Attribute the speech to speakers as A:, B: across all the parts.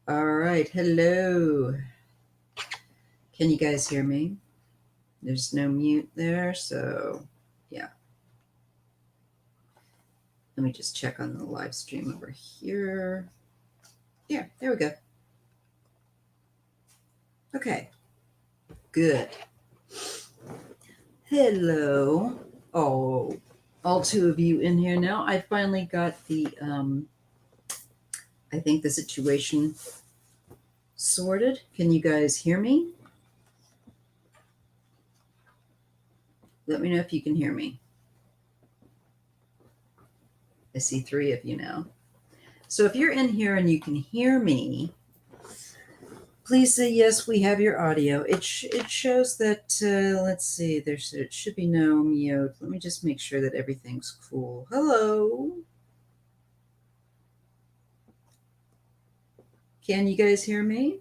A: All right. Hello. Can you guys hear me? There's no mute there. So, yeah. Let me just check on the live stream over here. Yeah, there we go. Okay. Good. Hello. Oh, all two of you in here now. I finally got I think the situation sorted. Can you guys hear me? Let me know if you can hear me. I see three of you now. So if you're in here and you can hear me, please say yes, we have your audio. It shows that, let's see, it should be no mute. Let me just make sure that everything's cool. Hello. Can you guys hear me?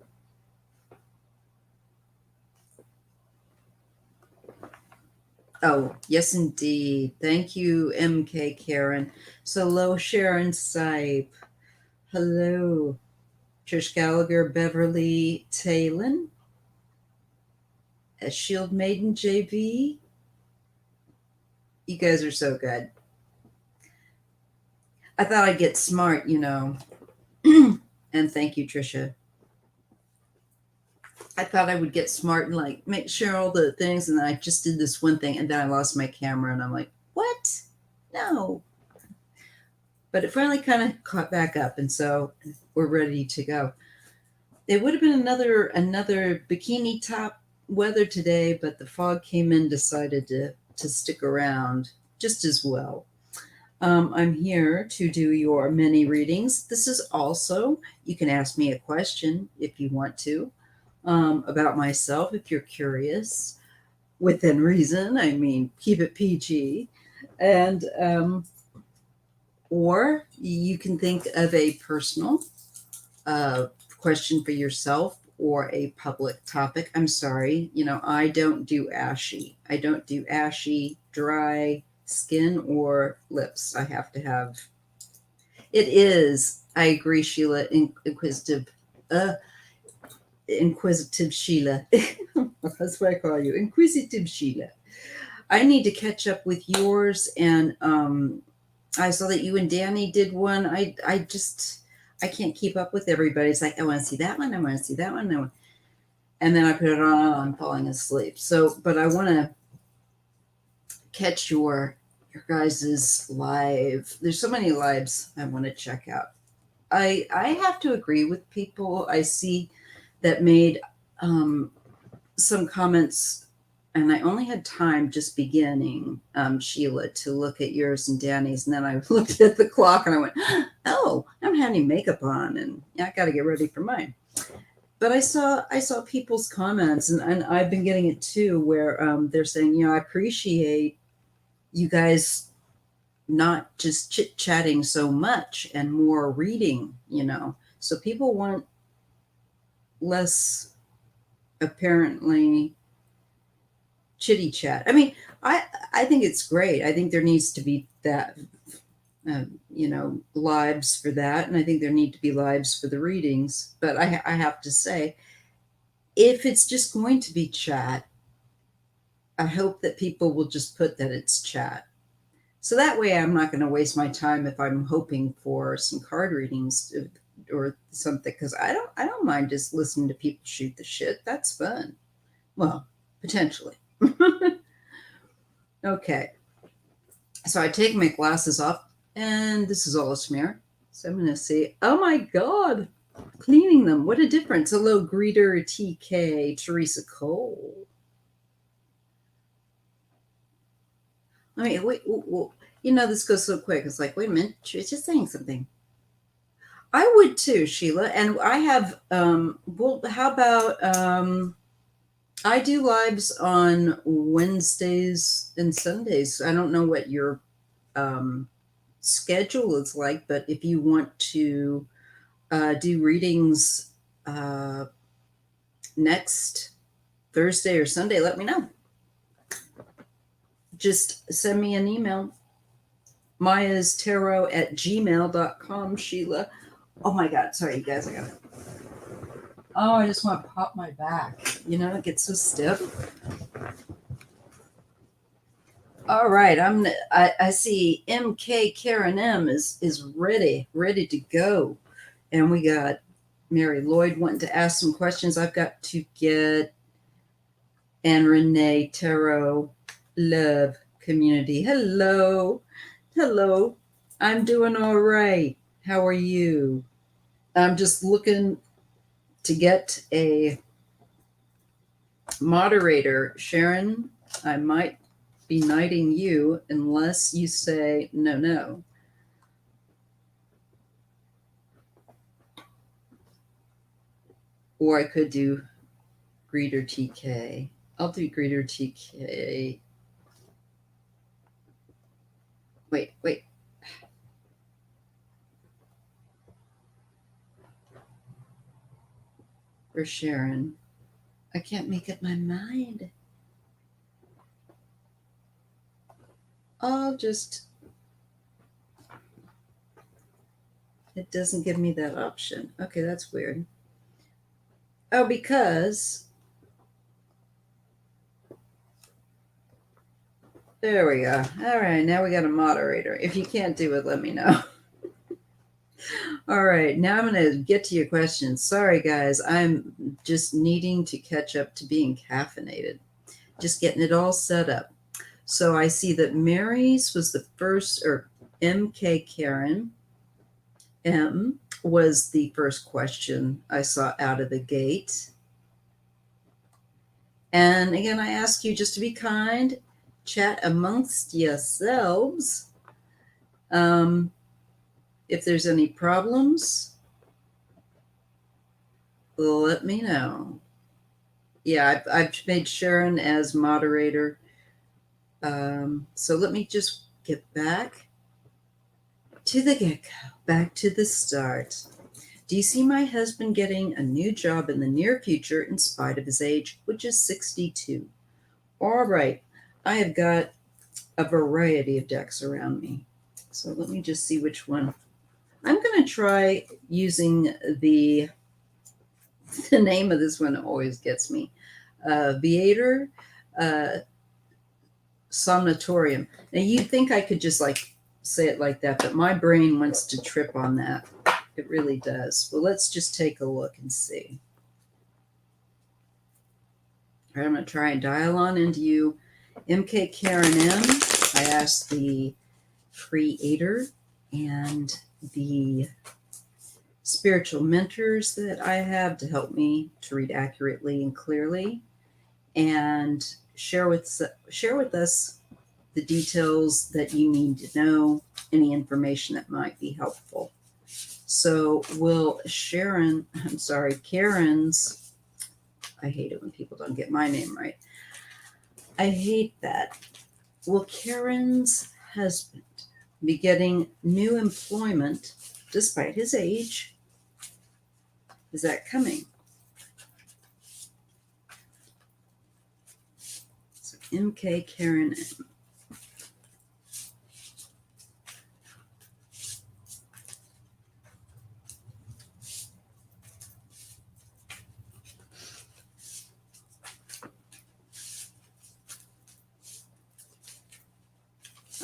A: Oh, yes, indeed. Thank you, MK Karen. So, hello, Sharon Sipe. Hello, Trish Gallagher, Beverly Talon, Shield Maiden JV. You guys are so good. I thought I'd get smart, and thank you, Trisha. I thought I would get smart and like make sure all the things, and then I just did this one thing, and then I lost my camera, and I'm like, what? No. But it finally kind of caught back up, and so we're ready to go. It would have been another bikini top weather today, but the fog came in, decided to stick around just as well. I'm here to do your mini readings. This is also, you can ask me a question if you want to, about myself if you're curious, within reason. I mean, keep it PG. And, or you can think of a personal question for yourself or a public topic. I'm sorry, I don't do ashy. I don't do ashy, dry skin or lips. I have to have. It is. I agree, Sheila. Inquisitive Sheila. That's what I call you, Inquisitive Sheila. I need to catch up with yours, and I saw that you and Danny did one. I can't keep up with everybody. It's like I want to see that one. I want to see that one. And then I put it on. I'm falling asleep. So, but I want to catch your guys's live. There's so many lives I want to check out. I have to agree with people I see that made some comments, and I only had time just beginning, Sheila, to look at yours and Danny's, and then I looked at the clock and I went, oh, I'm having makeup on, and I got to get ready for mine. But I saw people's comments, and I've been getting it too, where they're saying, I appreciate you guys not just chit-chatting so much and more reading, So people want less, apparently, chitty chat. I mean, I think it's great. I think there needs to be that, lives for that. And I think there need to be lives for the readings. But I have to say, if it's just going to be chat, I hope that people will just put that it's chat. So that way I'm not going to waste my time if I'm hoping for some card readings or something, because I don't mind just listening to people shoot the shit. That's fun. Well, potentially. Okay. So I take my glasses off, and this is all a smear. So I'm going to see. Oh my God. Cleaning them. What a difference. Hello, Greeter TK, Teresa Cole. I mean, wait, this goes so quick. It's like, wait a minute, she's just saying something. I would too, Sheila. And I have, well, how about, I do lives on Wednesdays and Sundays. I don't know what your schedule is like, but if you want to do readings next Thursday or Sunday, let me know. Just send me an email. mayastarot@gmail.com, Sheila. Oh my God. Sorry, you guys. I got it. Oh, I just want to pop my back. You know, it gets so stiff. All right, I see MK Karen M is ready to go. And we got Mary Lloyd wanting to ask some questions. I've got to get and Renee Tarot Love Community. Hello. Hello. I'm doing all right. How are you? I'm just looking to get a moderator. Sharon, I might be knighting you unless you say no. Or I could do Greeter TK. I'll do Greeter TK. Wait. For Sharon. I can't make up my mind. I'll just... It doesn't give me that option. Okay, that's weird. Oh, because... There we go. All right, now we got a moderator. If you can't do it, let me know. All right, now I'm going to get to your questions. Sorry, guys. I'm just needing to catch up to being caffeinated. Just getting it all set up. So I see that Mary's was the first, or MK Karen M was the first question I saw out of the gate. And again, I ask you just to be kind, chat amongst yourselves. If there's any problems, let me know. Yeah, I've made Sharon as moderator. So let me just get back to the get-go, back to the start. Do you see my husband getting a new job in the near future in spite of his age, which is 62? All right, I have got a variety of decks around me. So let me just see which one. I'm going to try using the name of this one always gets me. Viator Somnatorium. Now you'd think I could just like say it like that, but my brain wants to trip on that. It really does. Well, let's just take a look and see. All right, I'm going to try and dial on into you. MK Karen M. I asked the creator and the spiritual mentors that I have to help me to read accurately and clearly, and share with us the details that you need to know, any information that might be helpful. So will Karen's, I hate it when people don't get my name right. I hate that. Will Karen's husband be getting new employment despite his age? Is that coming? So MK Karen M.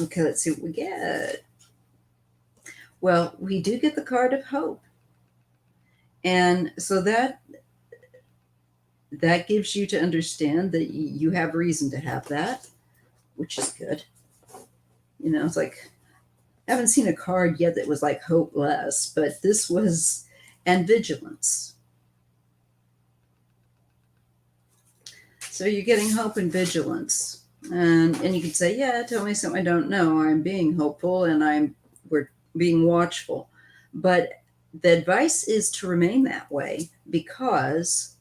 A: Okay, let's see what we get. Well, we do get the card of hope. And so that gives you to understand that you have reason to have that, which is good. You know, it's like, I haven't seen a card yet that was like hopeless, but this was, and vigilance. So you're getting hope and vigilance. And you could say, yeah, tell me something I don't know. I'm being hopeful and we're being watchful. But the advice is to remain that way, because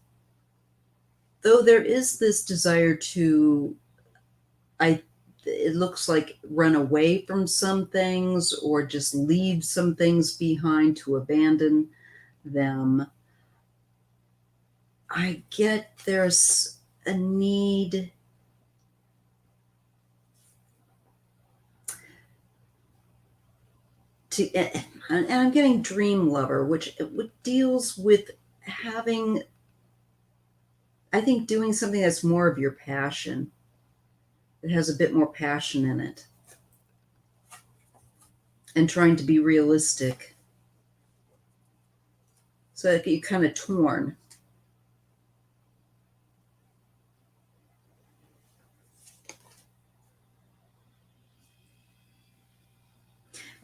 A: though there is this desire to, it looks like, run away from some things or just leave some things behind, to abandon them, I get there's a need to, and I'm getting dream lover, which deals with having I think doing something that's more of your passion, that has a bit more passion in it, and trying to be realistic. So you're kind of torn.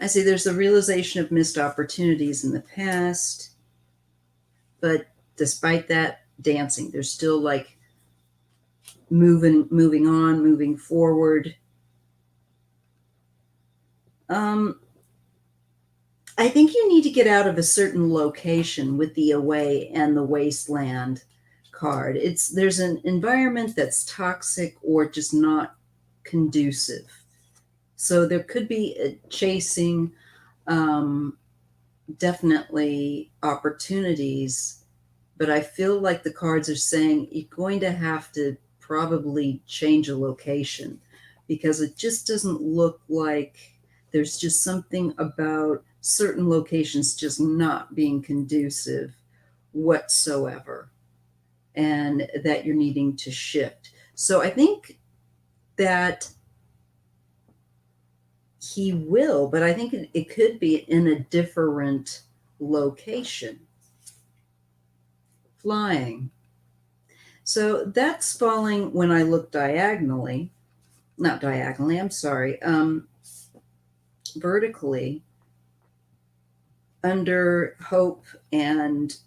A: I see there's the realization of missed opportunities in the past, but despite that, dancing. There's still like moving on, moving forward. I think you need to get out of a certain location with the away and the wasteland card. There's an environment that's toxic or just not conducive. So there could be a chasing, definitely opportunities, but I feel like the cards are saying you're going to have to probably change a location because it just doesn't look like there's just something about certain locations just not being conducive whatsoever and that you're needing to shift. So I think that he will, but I think it could be in a different location. Flying. So that's falling when I look diagonally, not diagonally, I'm sorry, vertically under hope and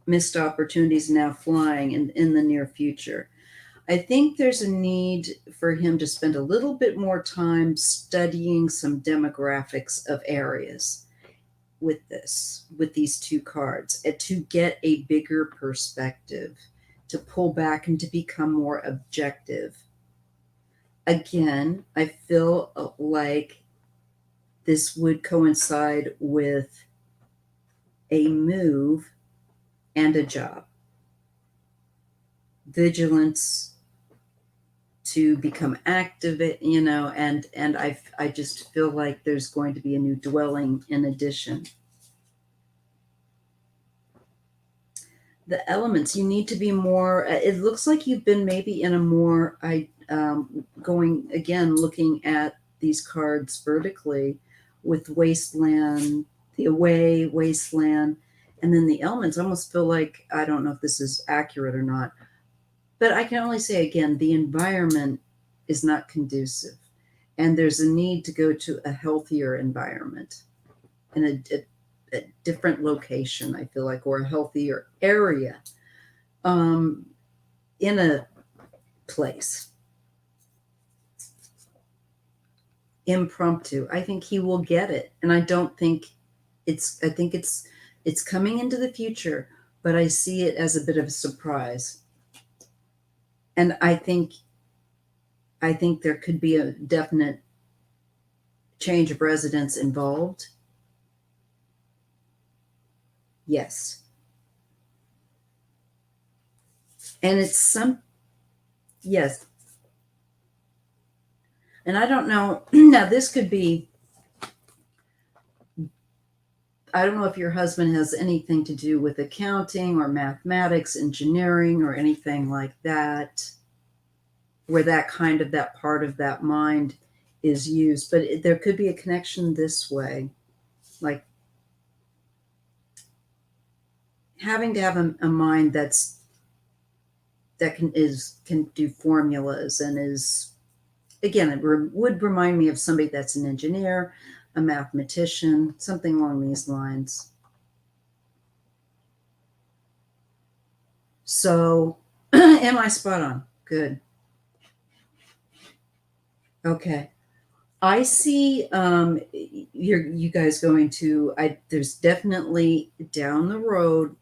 A: missed opportunities now flying in the near future. I think there's a need for him to spend a little bit more time studying some demographics of areas with these two cards, and to get a bigger perspective, to pull back and to become more objective. Again, I feel like this would coincide with a move and a job. Vigilance to become active, and I just feel like there's going to be a new dwelling in addition. The elements, you need to be more, it looks like you've been maybe in a more, going again, looking at these cards vertically with wasteland, the away, wasteland, and then the elements. I almost feel like, I don't know if this is accurate or not, but I can only say again, the environment is not conducive. And there's a need to go to a healthier environment in a different location, I feel like, or a healthier area in a place. Impromptu. I think he will get it. And I think it's coming into the future, but I see it as a bit of a surprise. And I think there could be a definite change of residence involved. Yes. And yes. And I don't know, now this could be, I don't know if your husband has anything to do with accounting or mathematics, engineering, or anything like that, where that part of that mind is used. But there could be a connection this way, like having to have a mind that can do formulas and is, again, it would remind me of somebody that's an engineer, a mathematician, something along these lines. So, am I spot on? Good. Okay. I see you guys going to, there's definitely down the road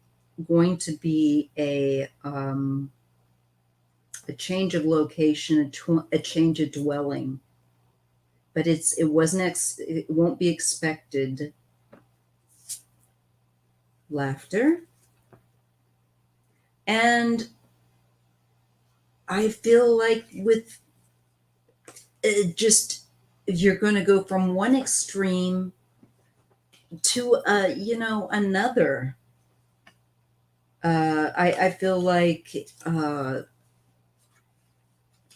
A: going to be a change of location, a change of dwelling, but it won't be expected. Laughter. And I feel like with just, you're going to go from one extreme to another. I feel like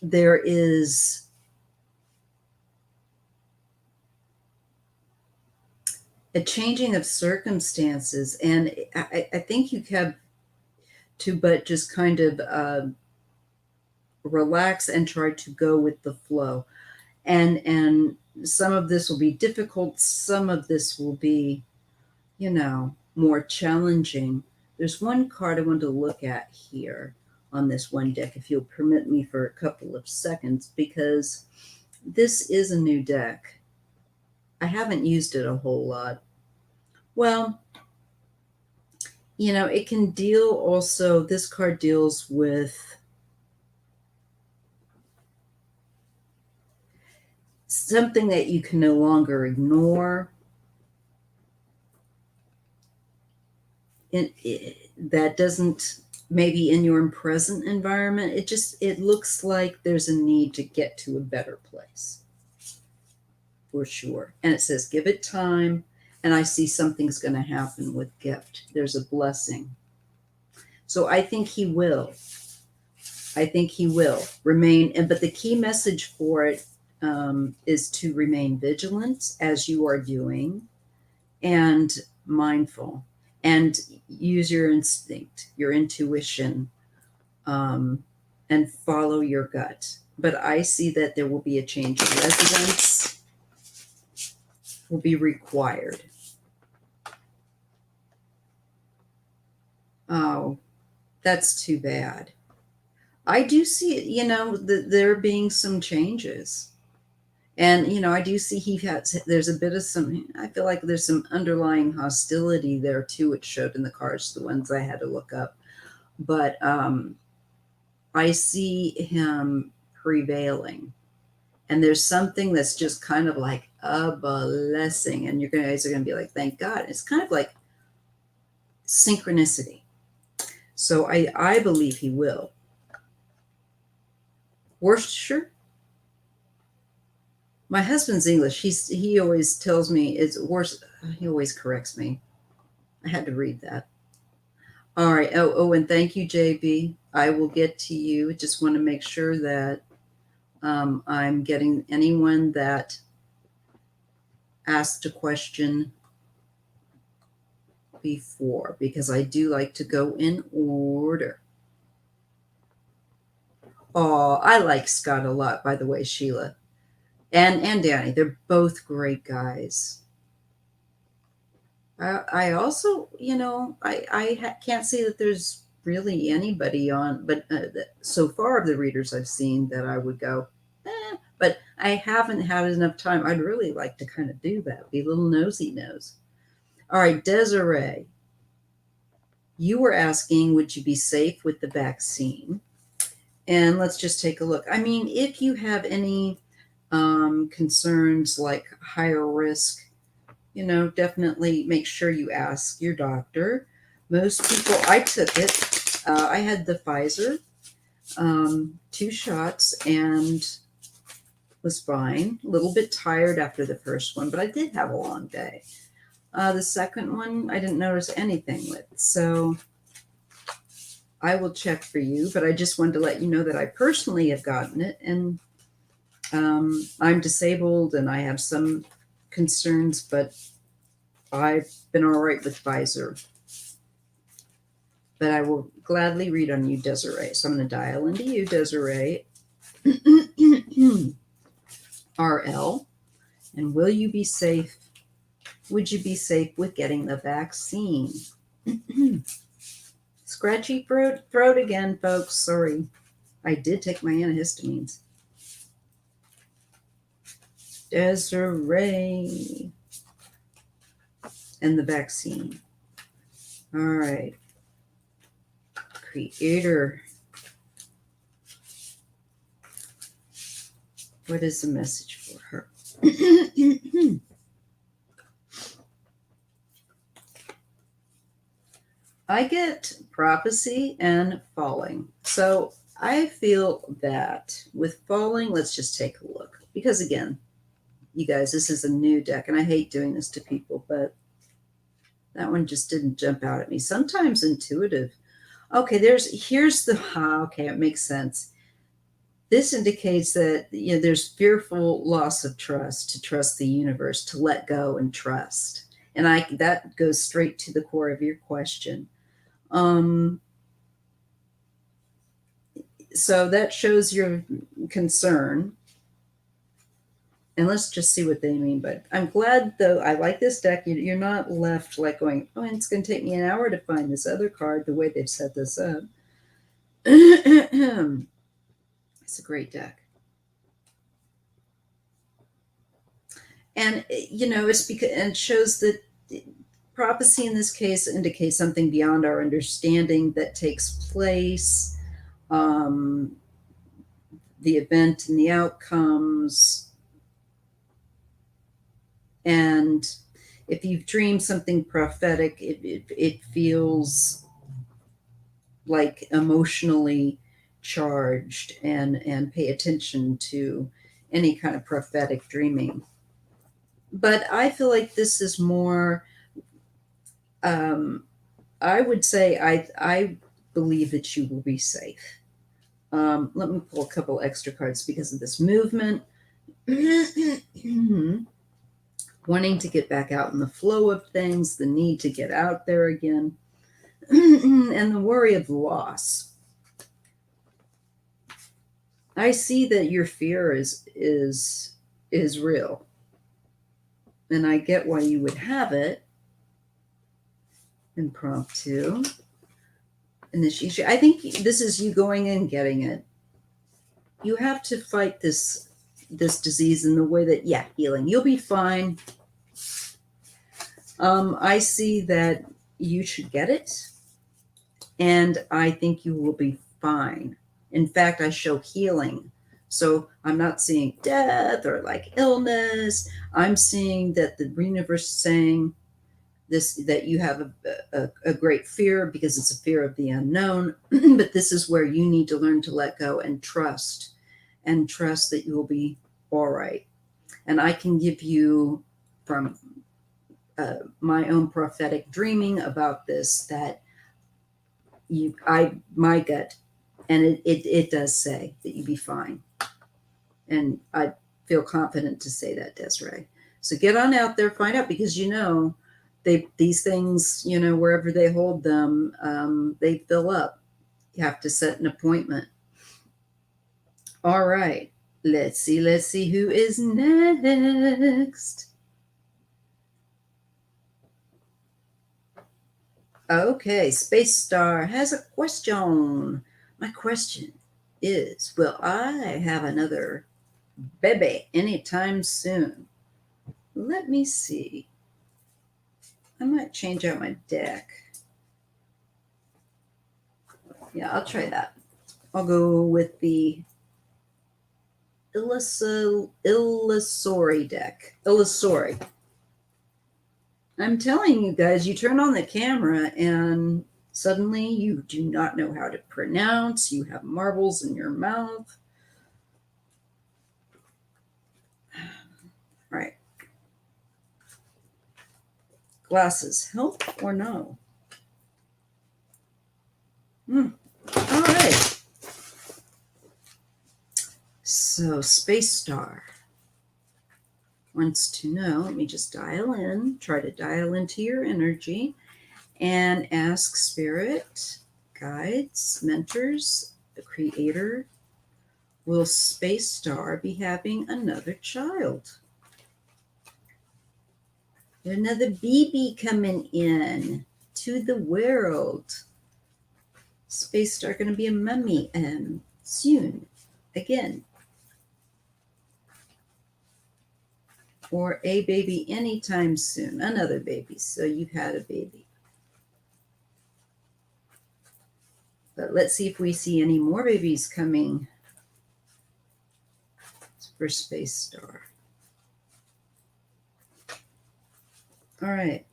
A: there is a changing of circumstances, and I think you have to but just kind of relax and try to go with the flow. And some of this will be difficult, some of this will be, more challenging. There's one card I want to look at here on this one deck, if you'll permit me for a couple of seconds, because this is a new deck. I haven't used it a whole lot. Well, it can deal also, this card deals with something that you can no longer ignore. That doesn't, maybe in your present environment, it looks like there's a need to get to a better place, for sure. And it says give it time, and I see something's going to happen with gift. There's a blessing. So I think he will remain. But the key message for it is to remain vigilant, as you are doing, and mindful, and use your instinct, your intuition, and follow your gut. But I see that there will be a change of residence will be required. Oh, that's too bad. I do see, there being some changes. And, I do see there's a bit of I feel like there's some underlying hostility there too. It showed in the cards, the ones I had to look up. But I see him prevailing. And there's something that's just kind of like a blessing. And you guys are going to be like, thank God. It's kind of like synchronicity. So I believe he will. Worcestershire? My husband's English. He always tells me it's worse. He always corrects me. I had to read that. All right. Oh, and thank you, JB. I will get to you. Just want to make sure that I'm getting anyone that asked a question before, because I do like to go in order. Oh, I like Scott a lot, by the way, Sheila. And Danny. They're both great guys. I also, can't say that there's really anybody on, but so far of the readers I've seen that I would go, but I haven't had enough time. I'd really like to kind of do that, be a little nosy nose. All right, Desiree, you were asking, would you be safe with the vaccine? And let's just take a look. I mean, if you have any concerns like higher risk, definitely make sure you ask your doctor. Most people, I took it. I had the Pfizer, 2 shots, and was fine. A little bit tired after the first one, but I did have a long day. The second one, I didn't notice anything with. So I will check for you, but I just wanted to let you know that I personally have gotten it, and I'm disabled and I have some concerns, but I've been all right with Pfizer. But I will gladly read on you, Desiree. So I'm going to dial into you, Desiree. RL. And will you be safe? Would you be safe with getting the vaccine? Scratchy throat again, folks. Sorry. I did take my antihistamines. Desiree. And the vaccine. All right. Creator. What is the message for her? I get prophecy and falling. So I feel that with falling, let's just take a look. Because again, you guys, this is a new deck, and I hate doing this to people, but that one just didn't jump out at me. Sometimes intuitive. Okay, here's the okay, it makes sense. This indicates that there's fearful loss of trust, to trust the universe, to let go and trust. And that goes straight to the core of your question. So that shows your concern. And let's just see what they mean. But I'm glad, though, I like this deck. You're not left like going, oh, it's going to take me an hour to find this other card, the way they've set this up. It's a great deck. And, it's because, and it shows that prophecy in this case indicates something beyond our understanding that takes place, the event and the outcomes. And if you've dreamed something prophetic, it feels like emotionally charged, and pay attention to any kind of prophetic dreaming. But I feel like this is more, I would say I believe that you will be safe. Let me pull a couple extra cards because of this movement. Wanting to get back out in the flow of things, the need to get out there again, and the worry of loss. I see that your fear is real, and I get why you would have it. Impromptu initiation. I think this is you going and getting it. You have to fight this disease in the way that, healing. You'll be fine. I see that you should get it, and I think you will be fine. In fact, I show healing. So I'm not seeing death or like illness. I'm seeing that the universe is saying this, that you have a great fear because it's a fear of the unknown. But this is where you need to learn to let go and trust that you will be all right. And I can give you from my own prophetic dreaming about this that my gut, and it does say that you'd be fine. And I feel confident to say that, Desiree. So get on out there, find out, because these things, wherever they hold them, they fill up. You have to set an appointment. All right. Let's see who is next. Okay, Space Star has a question. My question is, will I have another baby anytime soon? Let me see. I might change out my deck. Yeah, I'll try that. I'll go with the Illusory deck. Illusory. I'm telling you guys, you turn on the camera and suddenly you do not know how to pronounce. You have marbles in your mouth. All right. Glasses, help or no? All right. So Space Star wants to know, let me just try to dial into your energy and ask Spirit, guides, mentors, the Creator, will Space Star be having another child? Another baby coming in to the world. Space Star going to be a mummy soon again. Or a baby anytime soon. Another baby. So you've had a baby. But let's see if we see any more babies coming for Space Star. All right.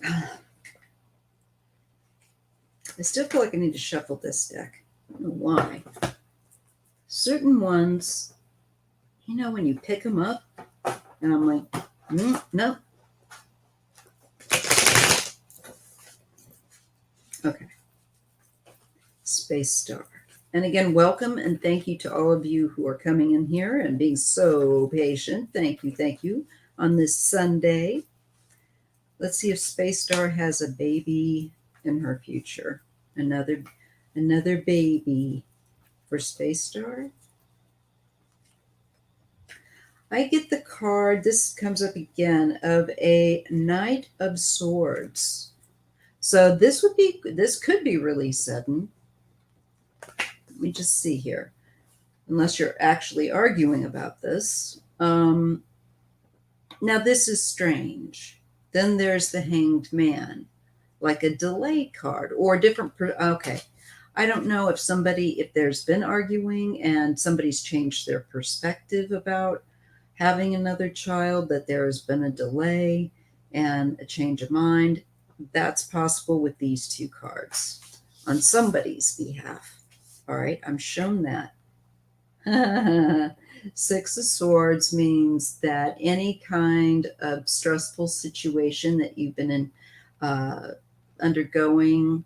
A: I still feel like I need to shuffle this deck. I don't know why. Certain ones, when you pick them up, and I'm like, no. Okay. Space Star. And again, welcome and thank you to all of you who are coming in here and being so patient. Thank you on this Sunday. Let's see if Space Star has a baby in her future. Another baby for Space Star. I get the card, this comes up again, of a Knight of Swords. So this could be really sudden. Let me just see here. Unless you're actually arguing about this. Now this is strange. Then there's the Hanged Man, like a delay card or a different. Okay, I don't know if there's been arguing and somebody's changed their perspective about having another child, that there has been a delay and a change of mind. That's possible with these two cards on somebody's behalf. All right, I'm shown that. Six of Swords means that any kind of stressful situation that you've been in undergoing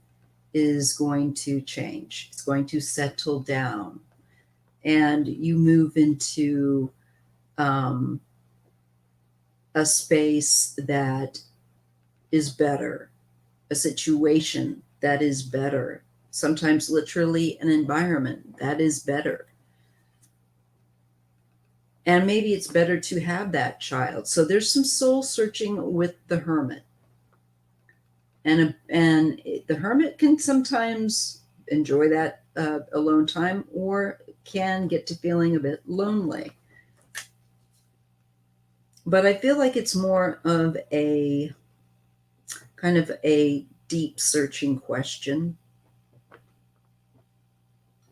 A: is going to change. It's going to settle down, and you move into a space that is better, a situation that is better, sometimes literally an environment that is better. And maybe it's better to have that child. So there's some soul searching with the Hermit. And the Hermit can sometimes enjoy that alone time or can get to feeling a bit lonely. But I feel like it's more of a kind of a deep searching question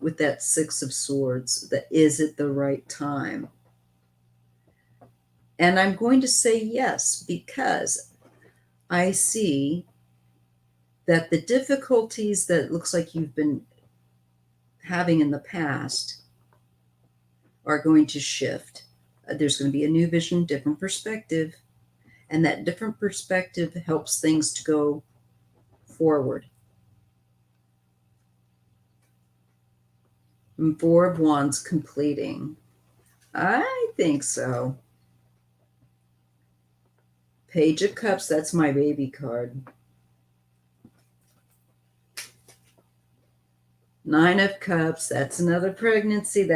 A: with that Six of Swords, that is it the right time? And I'm going to say yes, because I see that the difficulties that it looks like you've been having in the past are going to shift. There's going to be a new vision, different perspective, and that different perspective helps things to go forward. And Four of Wands completing. I think so. Page of Cups, that's my baby card. Nine of Cups, that's another pregnancy.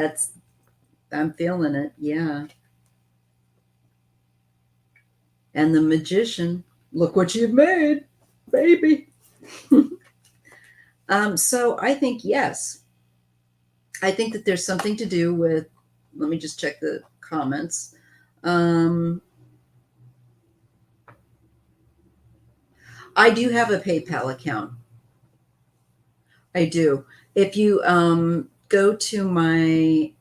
A: I'm feeling it, yeah. And the Magician, look what you've made, baby. So I think yes. I think that there's something to do with, let me just check the comments. I do have a PayPal account. I do. If you go to my,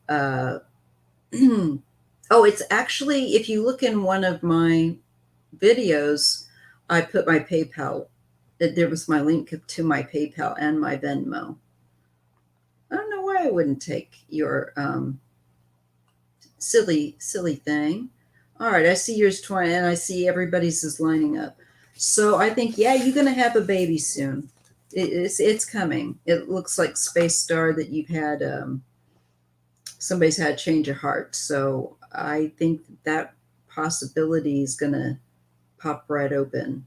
A: it's actually, if you look in one of my videos, I put my PayPal, there was my link to my PayPal and my Venmo. I don't know why I wouldn't take your silly thing. All right, I see yours 20, and I see everybody's is lining up. So I think, yeah, you're going to have a baby soon. It's coming. It looks like Space Star that you've had, somebody's had a change of heart. So I think that possibility is going to pop right open.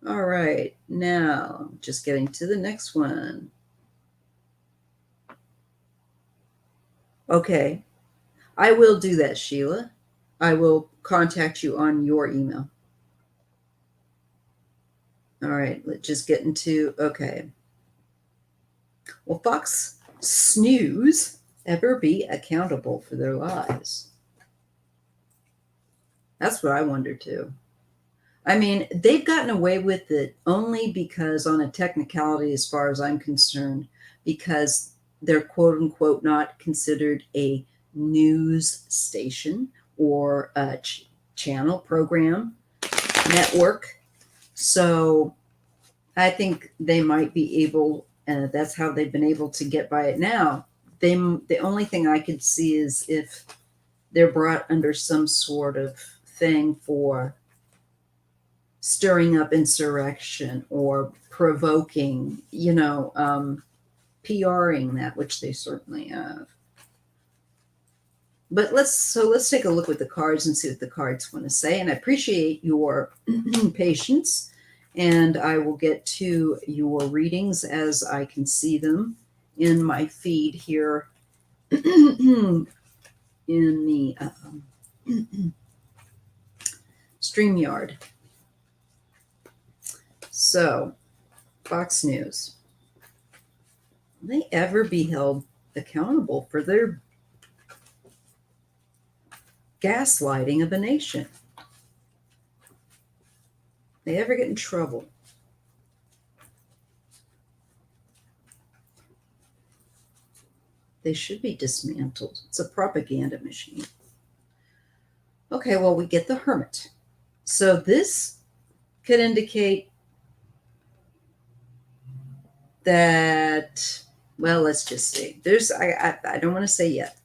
A: All right, now just getting to the next one. Okay, I will do that, Sheila. I will contact you on your email. All right, let's just get into, okay. Will Fox Snooze ever be accountable for their lives? That's what I wonder too. I mean, they've gotten away with it only because, on a technicality, as far as I'm concerned, because they're quote unquote not considered a news station or a channel, program, network. So I think they might be able, and that's how they've been able to get by it now. The only thing I could see is if they're brought under some sort of thing for stirring up insurrection or provoking, PRing that, which they certainly have. But let's take a look at the cards and see what the cards want to say. And I appreciate your patience. And I will get to your readings as I can see them in my feed here in the StreamYard. So, Fox News. Will they ever be held accountable for their gaslighting of a nation? They ever get in trouble? They should be dismantled. It's a propaganda machine. Okay, well, we get the Hermit. So this could indicate that, well, let's just see. I don't want to say yet.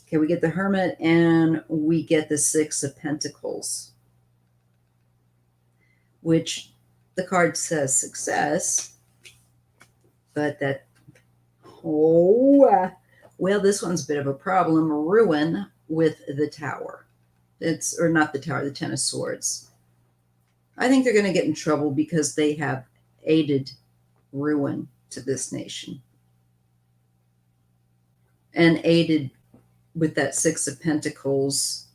A: Okay, we get the Hermit and we get the Six of Pentacles, which the card says success, but that, well, this one's a bit of a problem. Ruin with the Tower. Or not the Tower, the Ten of Swords. I think they're going to get in trouble because they have aided ruin to this nation and aided with that Six of Pentacles.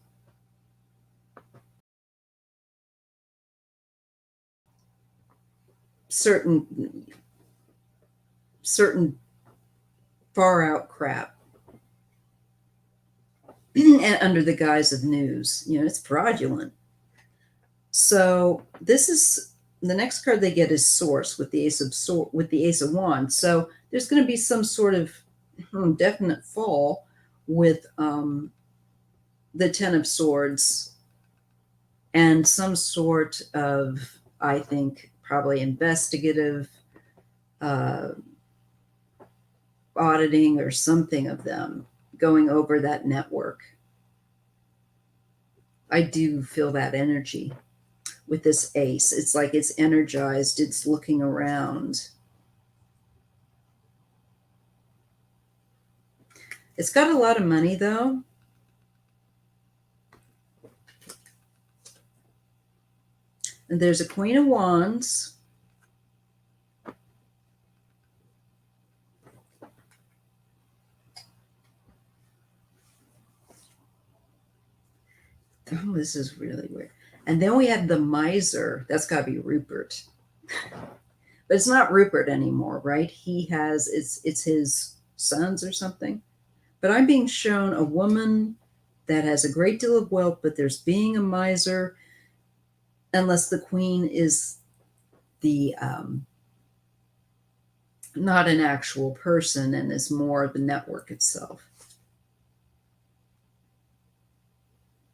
A: Certain far out crap. And under the guise of news, it's fraudulent. So this is the next card they get is Source with the Ace of Wands. So there's going to be some sort of definite fall with the Ten of Swords and some sort of, I think, probably investigative auditing or something of them going over that network. I do feel that energy with this ace. It's like it's energized. It's looking around. It's got a lot of money, though. And there's a Queen of Wands. Oh, this is really weird. And then we have the Miser. That's got to be Rupert. But it's not Rupert anymore, right? It's his sons or something. But I'm being shown a woman that has a great deal of wealth, but there's being a miser, unless the queen is the not an actual person and is more the network itself.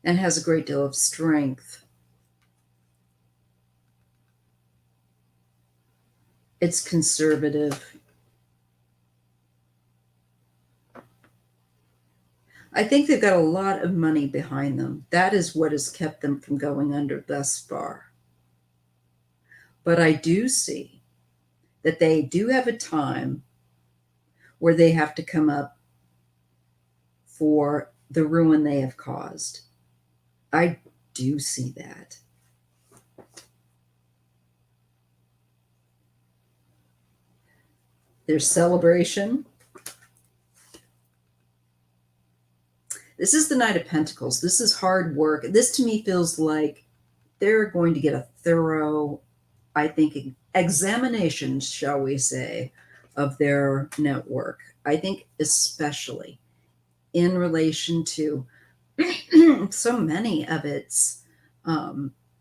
A: And has a great deal of strength. It's conservative. I think they've got a lot of money behind them. That is what has kept them from going under thus far. But I do see that they do have a time where they have to come up for the ruin they have caused. I do see that. There's celebration. This is the Knight of Pentacles. This is hard work. This to me feels like they're going to get a thorough, I think, examination, shall we say, of their network. I think especially in relation to so many of its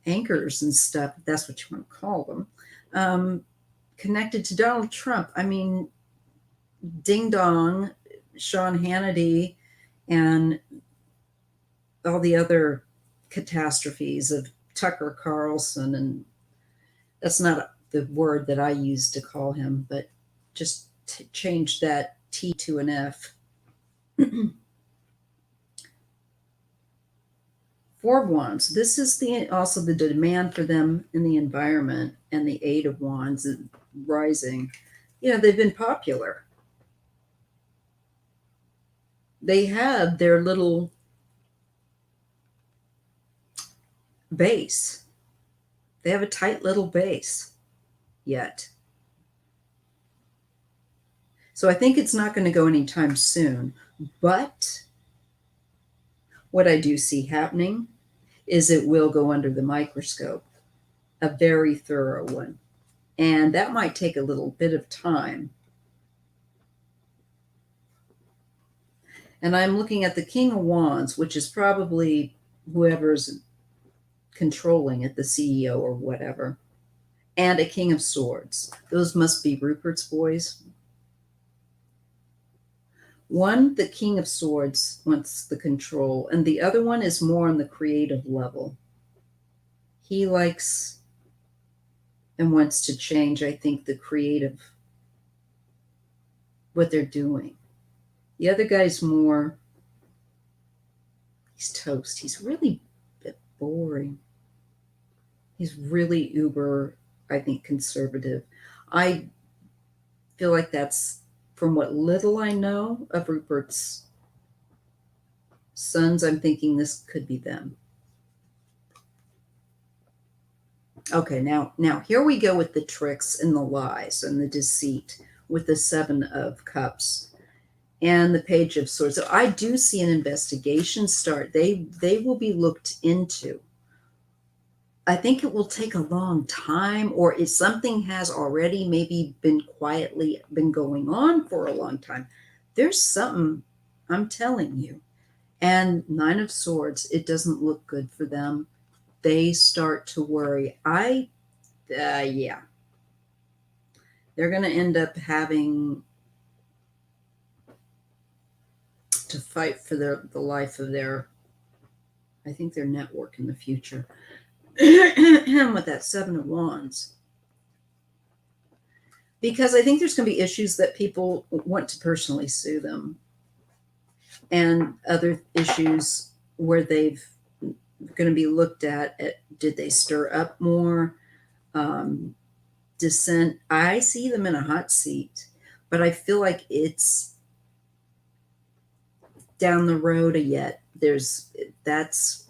A: anchors and stuff, if that's what you want to call them, connected to Donald Trump. I mean, Ding Dong, Sean Hannity, and all the other catastrophes of Tucker Carlson, and that's not the word that I use to call him, but just change that T to an F. Four of Wands. This is also the demand for them in the environment, and the Eight of Wands rising. They've been popular. They have their little base. They have a tight little base yet. So I think it's not going to go anytime soon. But what I do see happening is it will go under the microscope, a very thorough one. And that might take a little bit of time. And I'm looking at the King of Wands, which is probably whoever's controlling it, the CEO or whatever, and a King of Swords. Those must be Rupert's boys. One, the King of Swords, wants the control, and the other one is more on the creative level. He likes and wants to change, I think, the creative, what they're doing. The other guy's more, he's toast. He's really a bit boring. He's really uber, I think, conservative. I feel like that's, from what little I know of Rupert's sons, I'm thinking this could be them. Okay, now here we go with the tricks and the lies and the deceit with the Seven of Cups and the Page of Swords. So I do see an investigation start. They will be looked into. I think it will take a long time, or if something has already maybe been quietly been going on for a long time. There's something, I'm telling you. And Nine of Swords, it doesn't look good for them. They start to worry. Yeah. They're going to end up having to fight for the life of their network in the future. With that Seven of Wands. Because I think there's going to be issues that people want to personally sue them. And other issues where they've going to be looked at did they stir up more? Dissent. I see them in a hot seat, but I feel like it's down the road yet.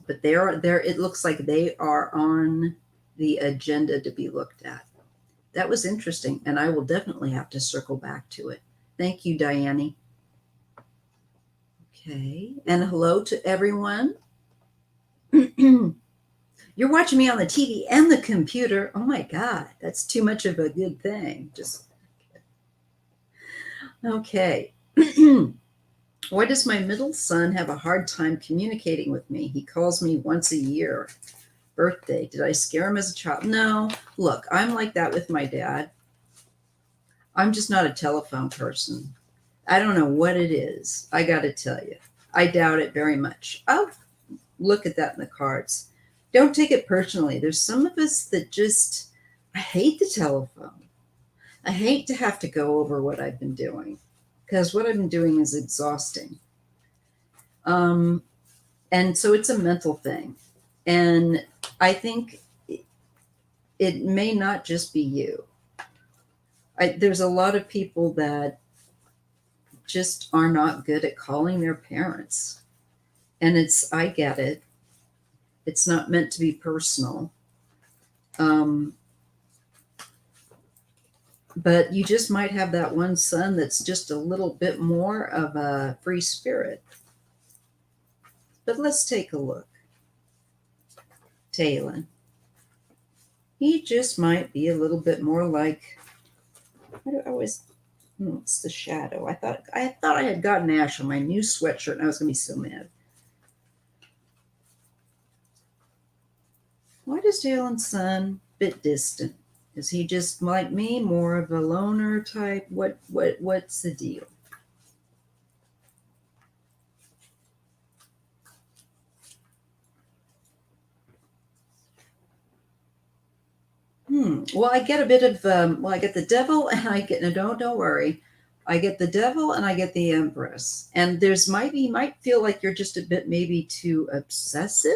A: But they're it looks like they are on the agenda to be looked at. That was interesting, and I will definitely have to circle back to it. Thank you, Diane. Okay, and hello to everyone. You're watching me on the TV and the computer. Oh my God, that's too much of a good thing. Okay. Why does my middle son have a hard time communicating with me? He calls me once a year. Birthday. Did I scare him as a child? No. Look, I'm like that with my dad. I'm just not a telephone person. I don't know what it is. I got to tell you. I doubt it very much. I'll look at that in the cards. Don't take it personally. There's some of us that just, I hate the telephone. I hate to have to go over what I've been doing, because what I've been doing is exhausting. And so it's a mental thing. And I think it may not just be you. There's a lot of people that just are not good at calling their parents. And I get it. It's not meant to be personal. But you just might have that one son that's just a little bit more of a free spirit. But let's take a look. Talon. He just might be a little bit more like, it's the shadow. I thought I had gotten ash on my new sweatshirt and I was going to be so mad. Why does Talon's son a bit distant? Is he just like me, more of a loner type? What's the deal? Well, I get a bit of I get the Devil, and I get don't worry. I get the Devil and I get the Empress. And might feel like you're just a bit maybe too obsessive.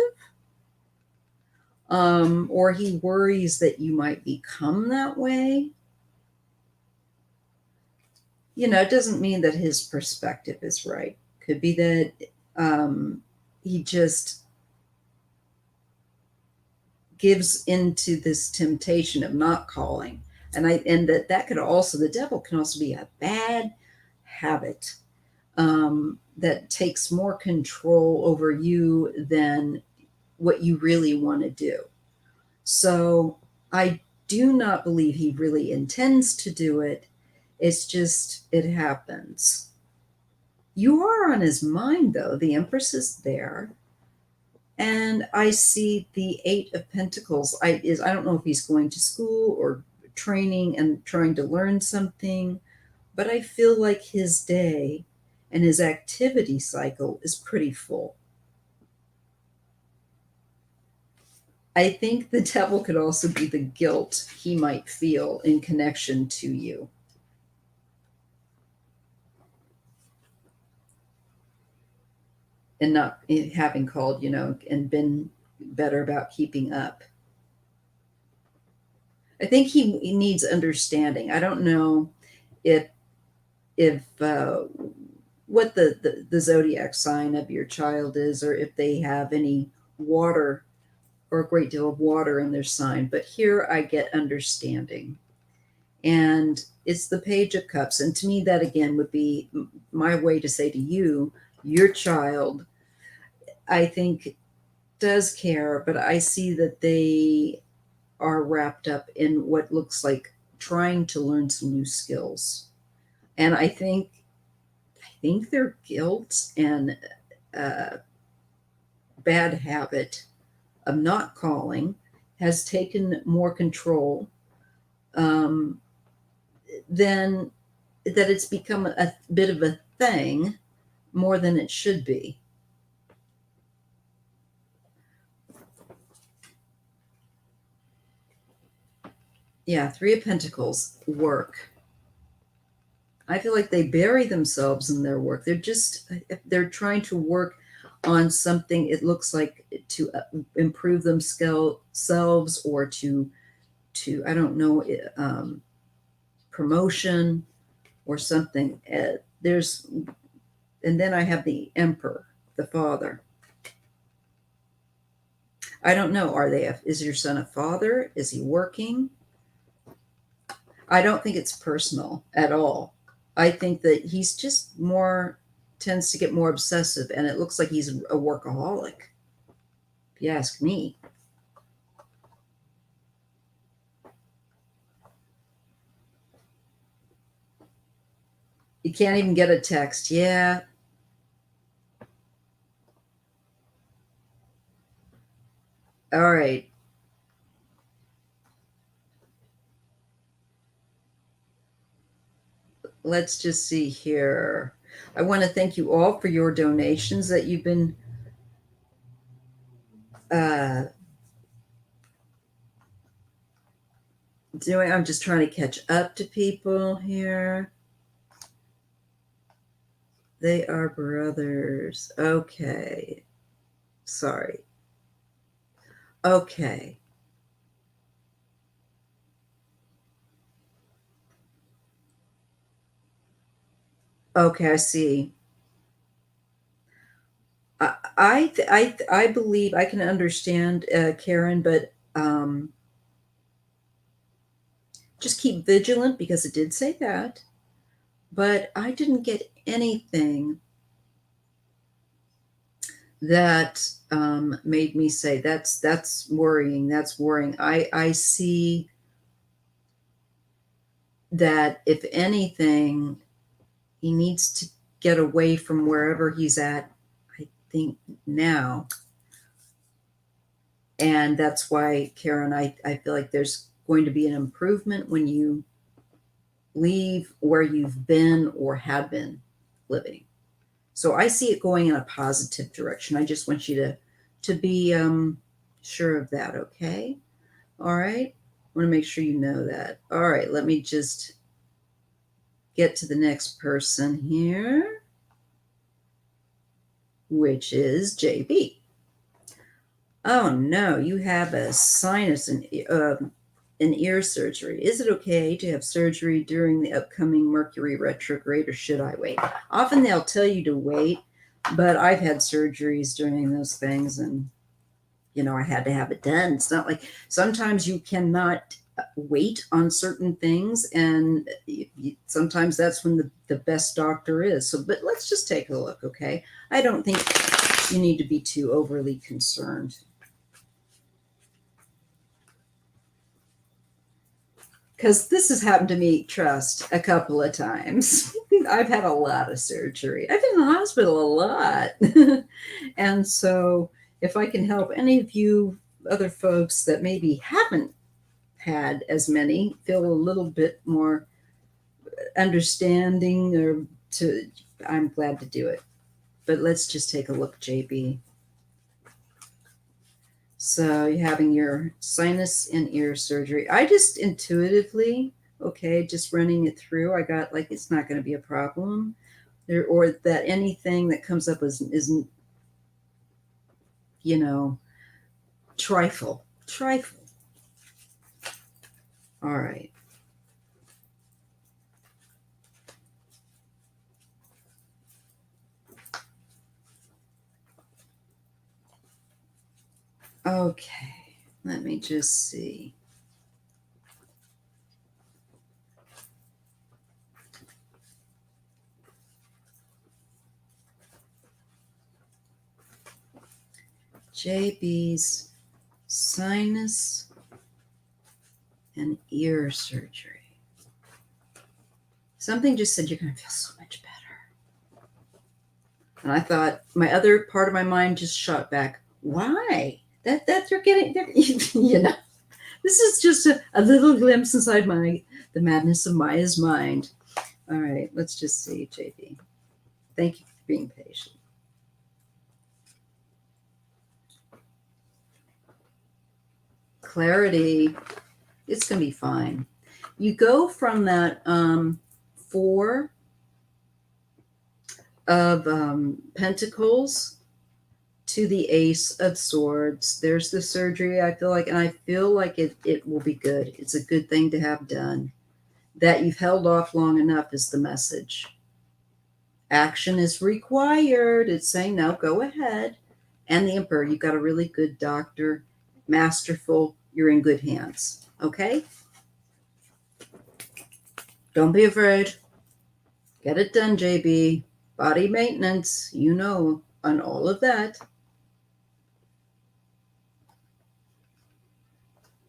A: or he worries that you might become that way. It doesn't mean that his perspective is right. Could be that he just gives into this temptation of not calling. And that could also, the devil can also be a bad habit that takes more control over you than what you really want to do. So I do not believe he really intends to do it. It's just, it happens. You are on his mind, though. The Empress is there. And I see the Eight of Pentacles. I don't know if he's going to school or training and trying to learn something, but I feel like his day and his activity cycle is pretty full. I think the devil could also be the guilt he might feel in connection to you. And not having called, and been better about keeping up. I think he needs understanding. I don't know if what the zodiac sign of your child is, or if they have any water or a great deal of water in their sign. But here I get understanding. And it's the Page of Cups. And to me, that again would be my way to say to you, your child, I think, does care, but I see that they are wrapped up in what looks like trying to learn some new skills. And I think their guilt and bad habit of not calling has taken more control, than that it's become a bit of a thing more than it should be. Yeah, Three of Pentacles, work. I feel like they bury themselves in their work. They're trying to work on something, it looks like, to improve themselves, or to I don't know, promotion or something. And then I have the Emperor, the father. I don't know. Is your son a father? Is he working? I don't think it's personal at all. I think that he's just tends to get more obsessive, and it looks like he's a workaholic, if you ask me. You can't even get a text. Yeah. All right. Let's just see here. I want to thank you all for your donations that you've been doing. I'm just trying to catch up to people here. They are brothers. Okay. Sorry. Okay. Okay, I see. I believe I can understand, Karen, but just keep vigilant, because it did say that. But I didn't get anything that made me say that's worrying. That's worrying. I see that if anything, he needs to get away from wherever he's at, I think, now. And that's why, Karen, I feel like there's going to be an improvement when you leave where you've been or had been living. So I see it going in a positive direction. I just want you to be sure of that, okay? All right? I want to make sure you know that. All right, let me just get to the next person here, which is JB. Oh no, you have a sinus and an ear surgery. Is it okay to have surgery during the upcoming Mercury retrograde, or should I wait? Often they'll tell you to wait, but I've had surgeries during those things, and I had to have it done. It's not like sometimes you cannot wait on certain things, and sometimes that's when the best doctor is. So, but let's just take a look, okay? I don't think you need to be too overly concerned. Because this has happened to me, trust, a couple of times. I've had a lot of surgery. I've been in the hospital a lot. And so, if I can help any of you other folks that maybe haven't had as many feel a little bit more understanding, I'm glad to do it. But let's just take a look, JB. So you're having your sinus and ear surgery. I just intuitively, okay, just running it through, I got like it's not going to be a problem, or that anything that comes up isn't trifle. All right. Okay. Let me just see. JB's sinus and ear surgery. Something just said you're going to feel so much better. And I thought, my other part of my mind just shot back. Why? That you're getting, this is just a little glimpse inside the madness of Maya's mind. All right, let's just see, JB. Thank you for being patient. Clarity, it's going to be fine. You go from that 4 of Pentacles to the Ace of Swords. There's the surgery, I feel like, and I feel like it will be good. It's a good thing to have done. That you've held off long enough is the message. Action is required. It's saying, no, go ahead. And the Emperor, you've got a really good doctor, masterful. You're in good hands. Okay? Don't be afraid. Get it done, JB. Body maintenance, on all of that.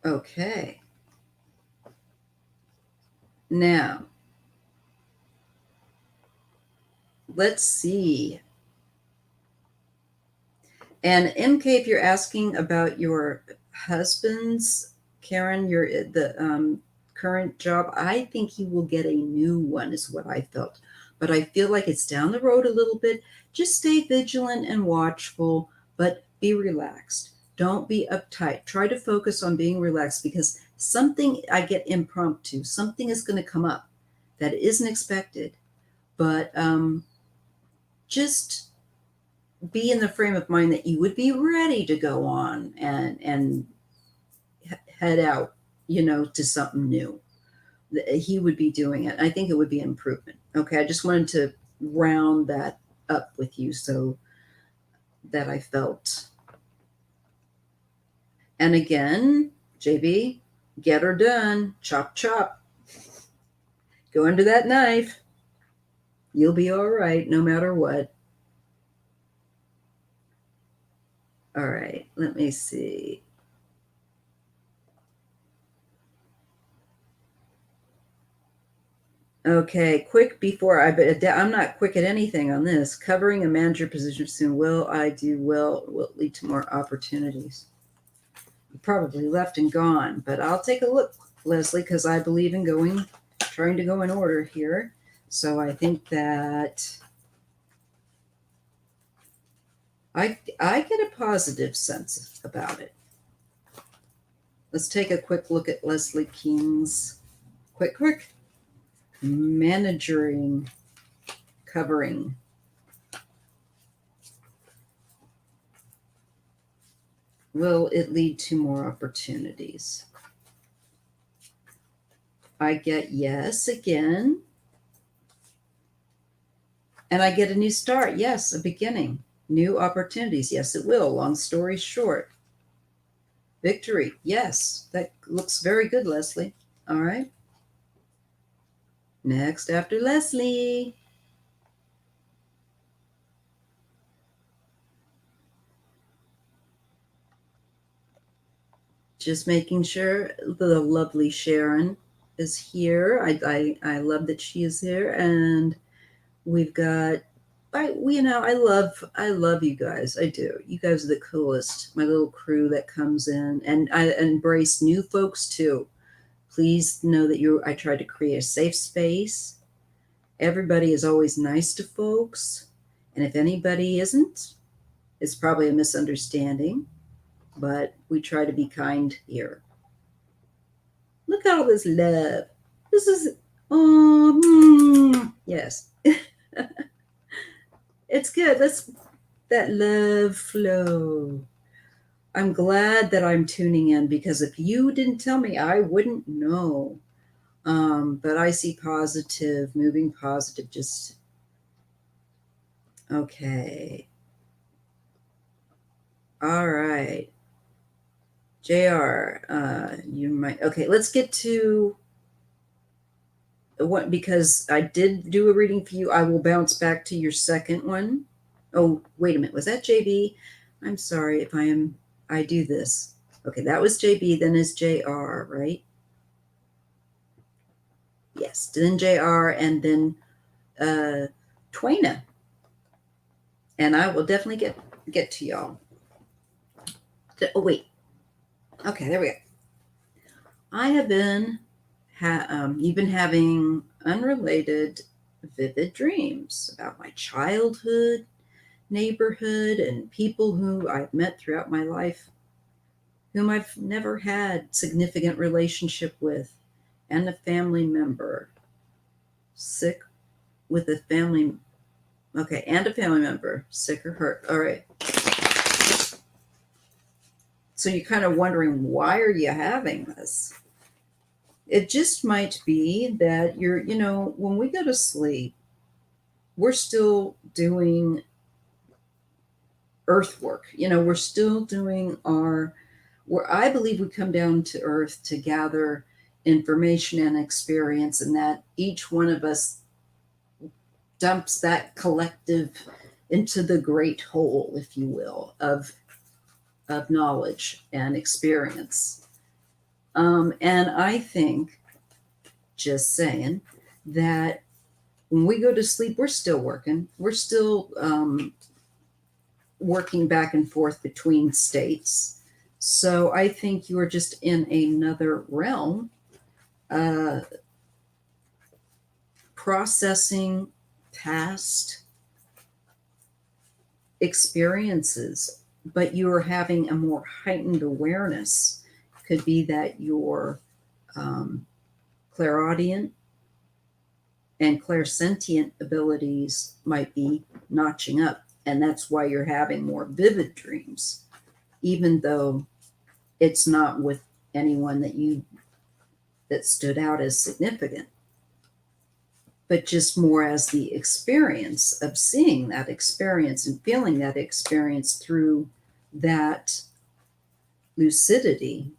A: Okay. Now, let's see. And MK, if you're asking about your husband's, Karen, the current job, I think he will get a new one, is what I felt. But I feel like it's down the road a little bit. Just stay vigilant and watchful, but be relaxed. Don't be uptight. Try to focus on being relaxed, because something, I get impromptu, something is going to come up that isn't expected. But just be in the frame of mind that you would be ready to go on and head out, to something new. He would be doing it. I think it would be an improvement. Okay. I just wanted to round that up with you so that I felt. And again, JB, get her done. Chop, chop. Go under that knife. You'll be all right no matter what. All right. Let me see. Okay, quick before I'm not quick at anything on this. Covering a manager position soon. Will I do well? Will lead to more opportunities. Probably left and gone, but I'll take a look, Leslie, because I believe in trying to go in order here. So I think that I get a positive sense about it. Let's take a quick look at Leslie King's quick managing covering. will it lead to more opportunities? I get yes again. And I get a new start. Yes, a beginning. New opportunities. Yes, it will. Long story short. Victory. Yes, that looks very good, Leslie. All right. Next after Leslie. Just making sure the lovely Sharon is here. I love that she is here. And we've got I love you guys. I do. You guys are the coolest. My little crew that comes in, and I embrace new folks too. Please know that I try to create a safe space. Everybody is always nice to folks, and if anybody isn't, it's probably a misunderstanding, but we try to be kind here. Look at all this love. This is yes. It's good. Let's that love flow. I'm glad that I'm tuning in because if you didn't tell me, I wouldn't know. But I see positive, moving positive, just okay. All right. JR, you might okay, let's get to what because I did do a reading for you. I will bounce back to your second one. Oh, wait a minute. Was that JB? I'm sorry if I do this. Okay, that was JB, then is JR, right? Yes, then JR and then Twaina. And I will definitely get to y'all. Oh wait. Okay, there we go. I have been you've been having unrelated vivid dreams about my childhood, neighborhood, and people who I've met throughout my life whom I've never had significant relationship with, and a family member sick with a family okay, and a family member sick or hurt. All right. So you're kind of wondering why are you having this? It just might be that when we go to sleep, we're still doing earth work. We're still doing where I believe we come down to earth to gather information and experience, and that each one of us dumps that collective into the great whole, if you will, of knowledge and experience. And I think, just saying, that when we go to sleep, we're still working. We're still working back and forth between states. So I think you're just in another realm, uh, processing past experiences, but you're having a more heightened awareness. Could be that your clairaudient and clairsentient abilities might be notching up, and that's why you're having more vivid dreams, even though it's not with anyone that stood out as significant, but just more as the experience of seeing that experience and feeling that experience through that lucidity.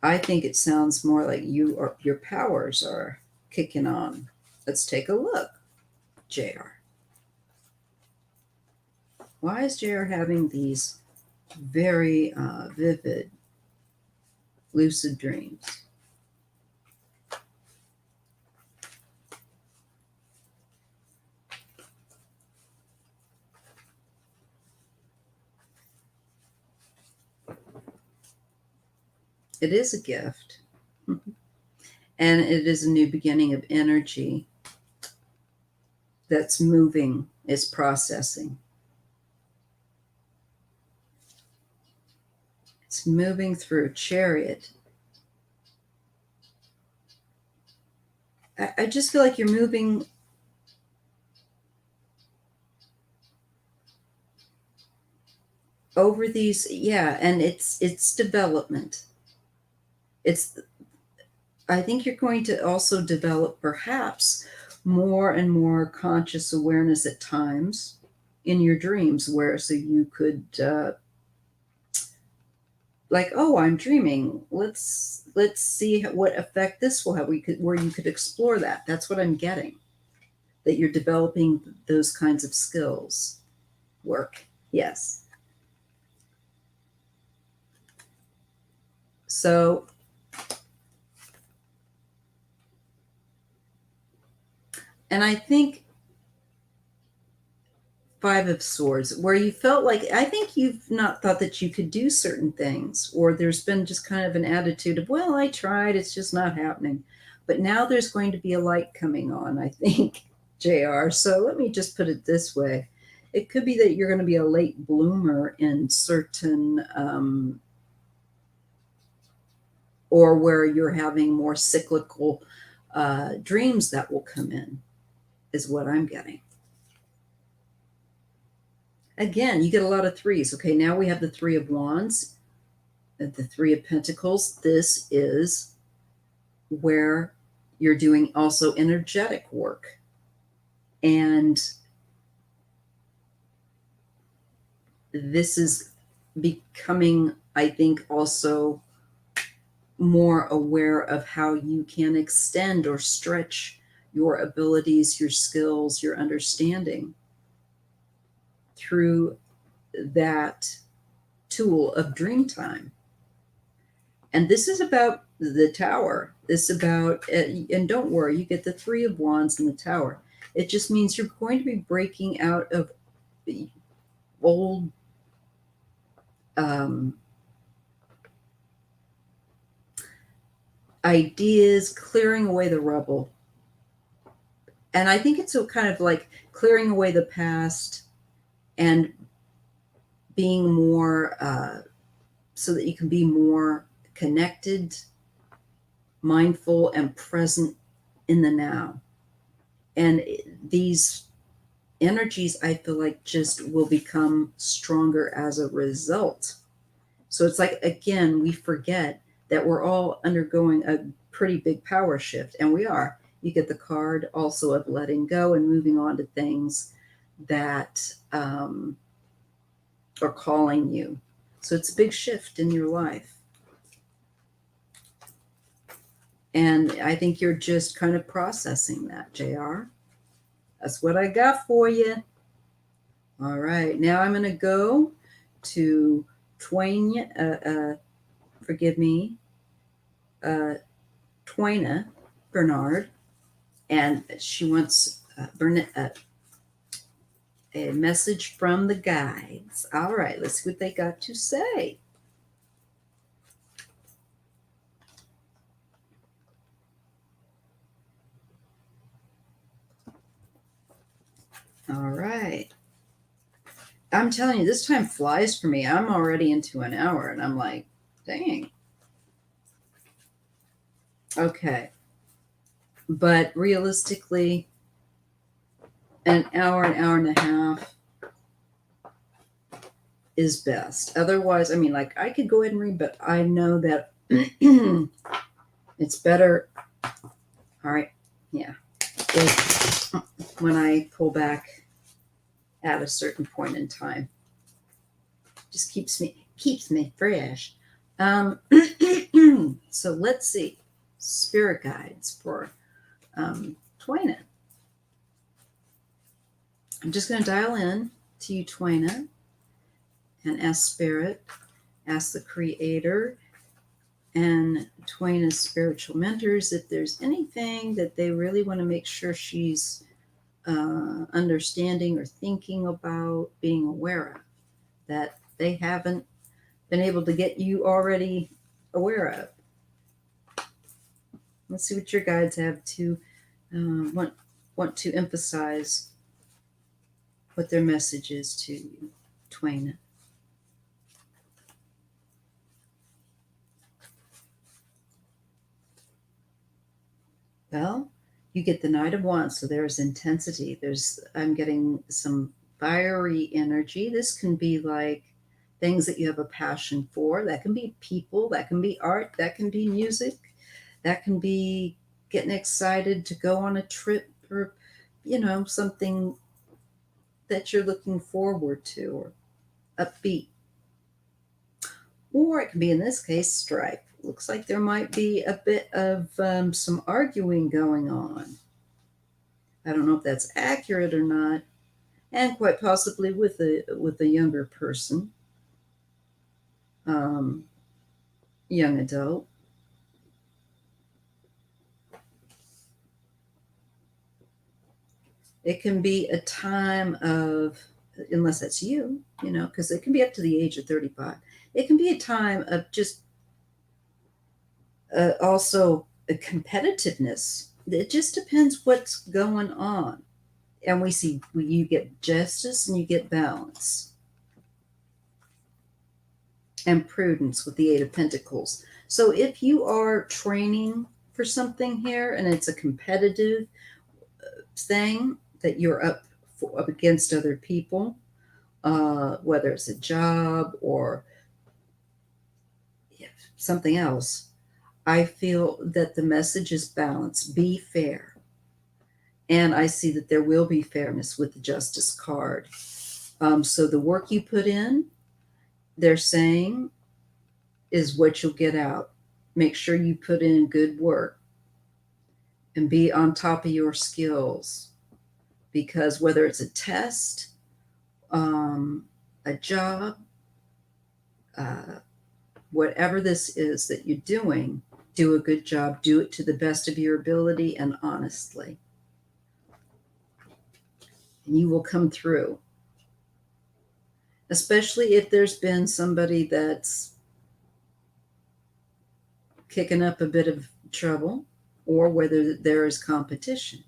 A: I think it sounds more like your powers are kicking on. Let's take a look. JR. Why is JR having these very vivid, lucid dreams? It is a gift. And it is a new beginning of energy that's moving, is processing. It's moving through Chariot. I just feel like you're moving. over these, yeah, and it's development. It's I think you're going to also develop perhaps more and more conscious awareness at times in your dreams, where so you could like, oh, I'm dreaming. Let's see what effect this will have. We could where you could explore that. That's what I'm getting. That you're developing those kinds of skills. Work. Yes. So, and I think Five of Swords, where you felt like, I think you've not thought that you could do certain things, or there's been just kind of an attitude of, well, I tried, it's just not happening. But now there's going to be a light coming on, I think, JR. So let me just put it this way. It could be that you're going to be a late bloomer in certain, or where you're having more cyclical dreams that will come in, is what I'm getting. Again, you get a lot of threes. Okay, now we have the Three of Wands, the Three of Pentacles. This is where you're doing also energetic work. And this is becoming, I think, also more aware of how you can extend or stretch your abilities, your skills, your understanding through that tool of dream time. And this is about the Tower. This is about, and don't worry, you get the Three of Wands in the Tower. It just means you're going to be breaking out of the old um, ideas, clearing away the rubble. And I think it's a kind of like clearing away the past and being more, so that you can be more connected, mindful, and present in the now. And these energies, I feel like, just will become stronger as a result. So it's like, again, we forget that we're all undergoing a pretty big power shift, and we are. You get the card also of letting go and moving on to things that are calling you. So it's a big shift in your life. And I think you're just kind of processing that, JR. That's what I got for you. All right. Now I'm going to go to Twain, forgive me, Twaina Bernard, and she wants a message from the guides. All right, let's see what they got to say. All right. I'm telling you, this time flies for me. I'm already into an hour, and I'm like, dang. Okay. But realistically, an hour and a half is best. Otherwise, I mean, like, I could go ahead and read, but I know that it's better. All right. Yeah. When I pull back at a certain point in time, just keeps me fresh. So let's see. Spirit guides for Twaina. I'm just going to dial in to you, Twaina, and ask Spirit, ask the Creator, and Twaina's spiritual mentors if there's anything that they really want to make sure she's understanding or thinking about, being aware of, that they haven't been able to get you already aware of. Let's see what your guides have to want to emphasize, what their message is to you, Twaina. Well, you get the Knight of Wands, so there's intensity. I'm getting some fiery energy. This can be like things that you have a passion for. That can be people, that can be art, that can be music, that can be getting excited to go on a trip, or, something that you're looking forward to, or upbeat. Or it can be, in this case, strife. Looks like there might be a bit of some arguing going on. I don't know if that's accurate or not, and quite possibly with a younger person, um, young adult. It can be a time of, unless that's you, because it can be up to the age of 35. It can be a time of just also a competitiveness. It just depends what's going on. And we see you get justice and you get balance and prudence with the Eight of Pentacles. So if you are training for something here and it's a competitive thing that you're up against other people, whether it's a job or something else, I feel that the message is balance. Be fair. And I see that there will be fairness with the Justice card. So the work you put in, they're saying, is what you'll get out. Make sure you put in good work and be on top of your skills, because whether it's a test, a job, whatever this is that you're doing, do a good job. Do it to the best of your ability and honestly. And you will come through. Especially if there's been somebody that's kicking up a bit of trouble, or whether there is competition.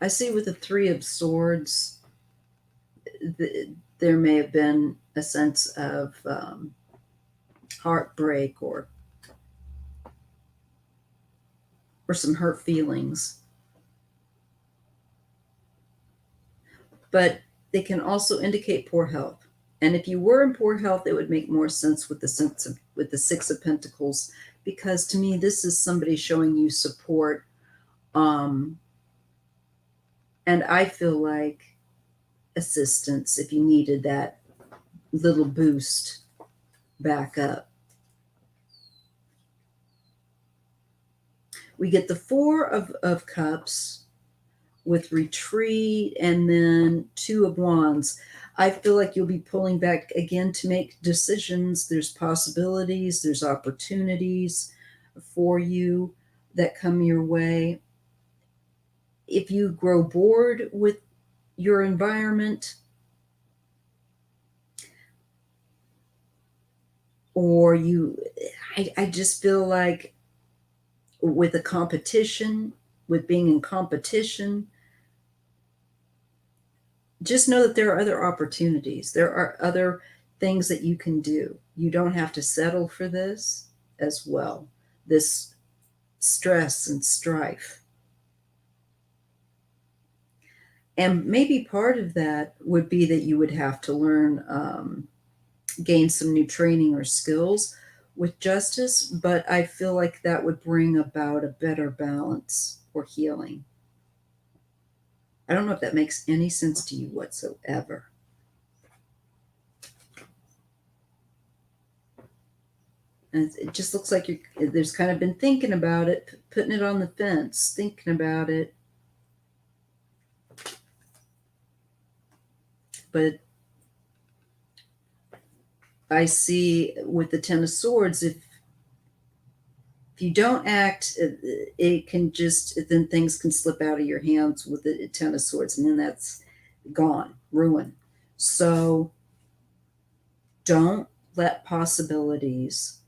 A: I see with the Three of Swords, there may have been a sense of heartbreak or some hurt feelings. But they can also indicate poor health. And if you were in poor health, it would make more sense with the Six of Pentacles, because to me, this is somebody showing you support. And I feel like assistance if you needed that little boost back up. We get the Four of Cups with retreat, and then Two of Wands. I feel like you'll be pulling back again to make decisions. There's possibilities, there's opportunities for you that come your way. If you grow bored with your environment, or I just feel like with a competition, with being in competition, just know that there are other opportunities. There are other things that you can do. You don't have to settle for this as well, this stress and strife. And maybe part of that would be that you would have to learn, gain some new training or skills with Justice, but I feel like that would bring about a better balance or healing. I don't know if that makes any sense to you whatsoever. And it just looks like there's kind of been thinking about it, putting it on the fence, thinking about it. But I see with the Ten of Swords, if you don't act, it can just, then things can slip out of your hands with the Ten of Swords, and then that's gone, ruin. So don't let possibilities,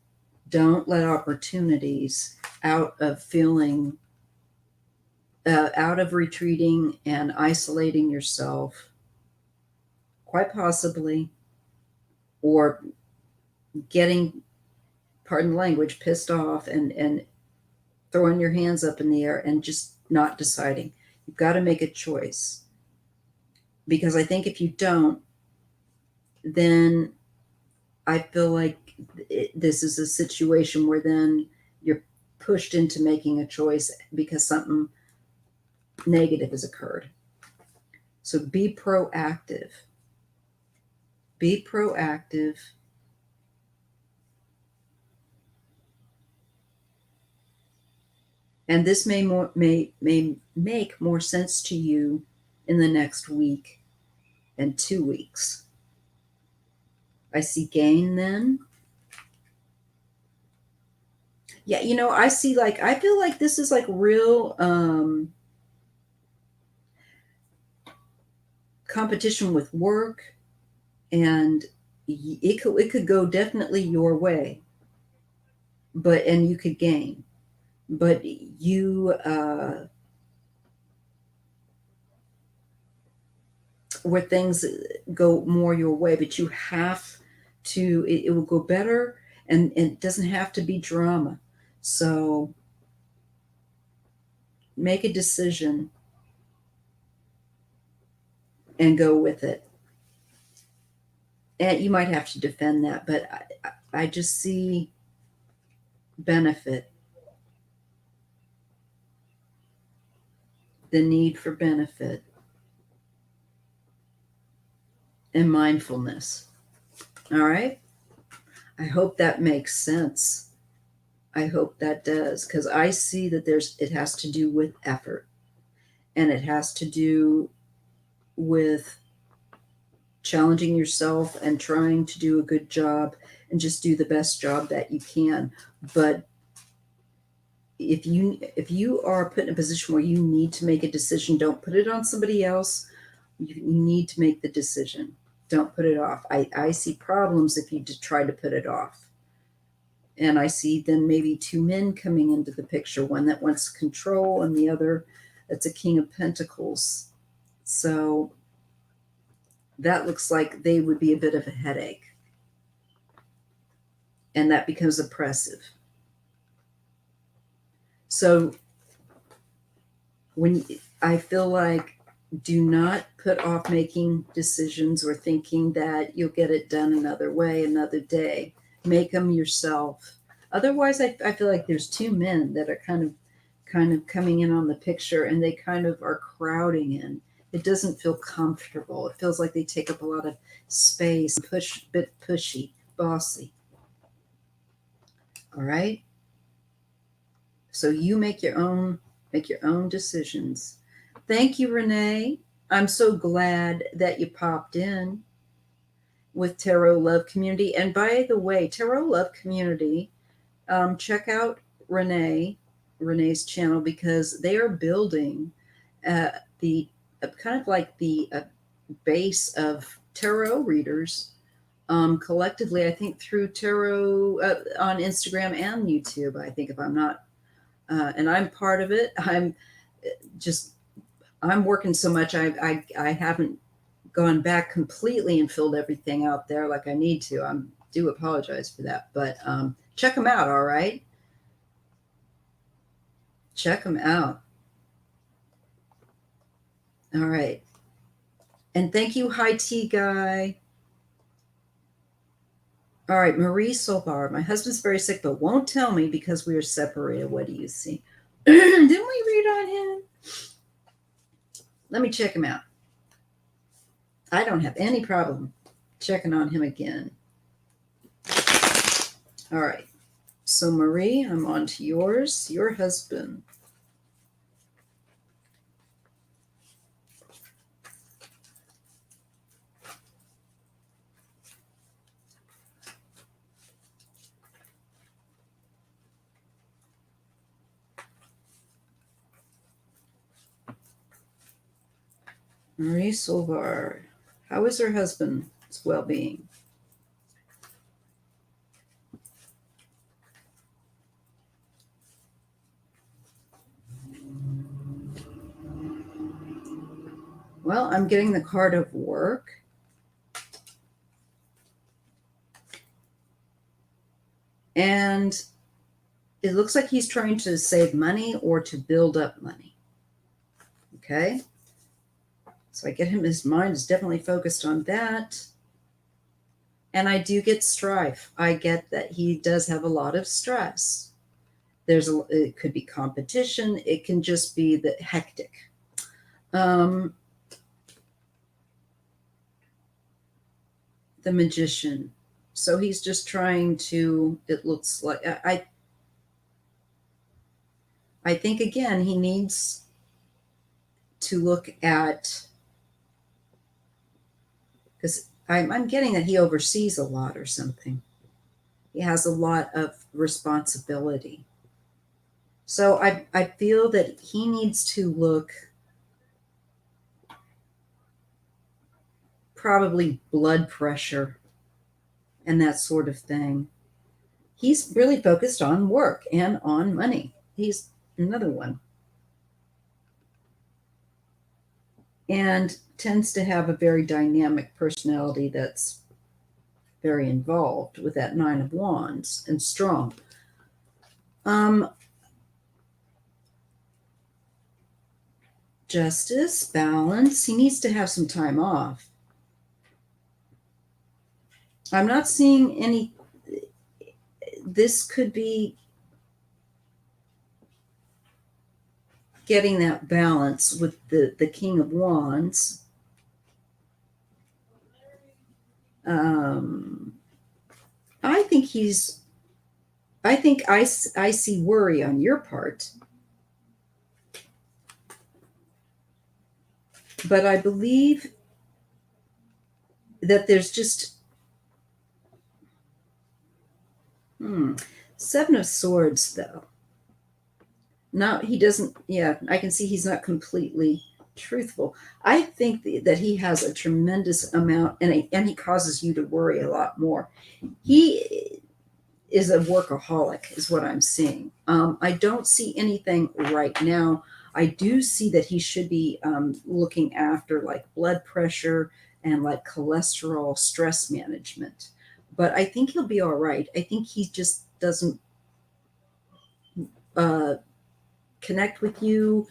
A: don't let opportunities out of feeling, out of retreating and isolating yourself, quite possibly, or getting, pardon the language, pissed off and throwing your hands up in the air and just not deciding. You've got to make a choice. Because I think if you don't, then I feel like this is a situation where then you're pushed into making a choice because something negative has occurred. So be proactive. Be proactive. And this may make more sense to you in the next week and 2 weeks. I see gain then. Yeah, I see, like, I feel like this is like real competition with work, and it could go definitely your way, and you could gain, but you where things go more your way, but you have to, it will go better, and it doesn't have to be drama. So make a decision and go with it. And you might have to defend that, but I just see benefit, the need for benefit, and mindfulness. All right. I hope that makes sense. I hope that does, because I see that it has to do with effort, and it has to do with challenging yourself and trying to do a good job and just do the best job that you can. But if you are put in a position where you need to make a decision, don't put it on somebody else. You need to make the decision. Don't put it off. I see problems if you try to put it off. And I see then maybe two men coming into the picture, one that wants control and the other that's a King of Pentacles. So that looks like they would be a bit of a headache. And that becomes oppressive. So I feel like, do not put off making decisions or thinking that you'll get it done another way, another day. Make them yourself. Otherwise, I feel like there's two men that are kind of coming in on the picture, and they kind of are crowding in. It doesn't feel comfortable. It feels like they take up a lot of space, bit pushy, bossy. All right. So you make your own decisions. Thank you, Renee. I'm so glad that you popped in with Tarot Love Community. And by the way, Tarot Love Community, check out Renee's channel, because they are building the kind of like the base of tarot readers collectively. I think through tarot on Instagram and YouTube. I think, if I'm not, and I'm part of it. I'm working so much. I haven't gone back completely and filled everything out there like I need to. I do apologize for that, but check them out. All right. Check them out. All right. And thank you, High Tea Guy. All right, Marie Solbar. My husband's very sick, but won't tell me because we are separated. What do you see? Didn't we read on him? Let me check him out. I don't have any problem checking on him again. All right. So, Marie, I'm on to yours. Your husband. Marie Solvar. How is her husband's well-being? Well, I'm getting the card of work. And it looks like he's trying to save money or to build up money. Okay. So I get him, his mind is definitely focused on that. And I do get strife. I get that he does have a lot of stress. It could be competition. It can just be the hectic. The Magician. So he's just trying to, it looks like, I think again, he needs to look at, because I'm getting that he oversees a lot or something. He has a lot of responsibility. So I feel that he needs to look, probably blood pressure and that sort of thing. He's really focused on work and on money. He's another one. And tends to have a very dynamic personality that's very involved with that Nine of Wands and strong. Justice, balance. He needs to have some time off. I'm not seeing any. This could be getting that balance with the King of Wands. I think he's. I think I see worry on your part. But I believe that there's just Seven of Swords, though. Not, he doesn't, yeah, I can see he's not completely truthful. I think that he has a tremendous amount, and he causes you to worry a lot more. He is a workaholic, is what I'm seeing. I don't see anything right now. I do see that he should be looking after like blood pressure and like cholesterol, stress management. But I think he'll be all right. I think he just doesn't connect with you.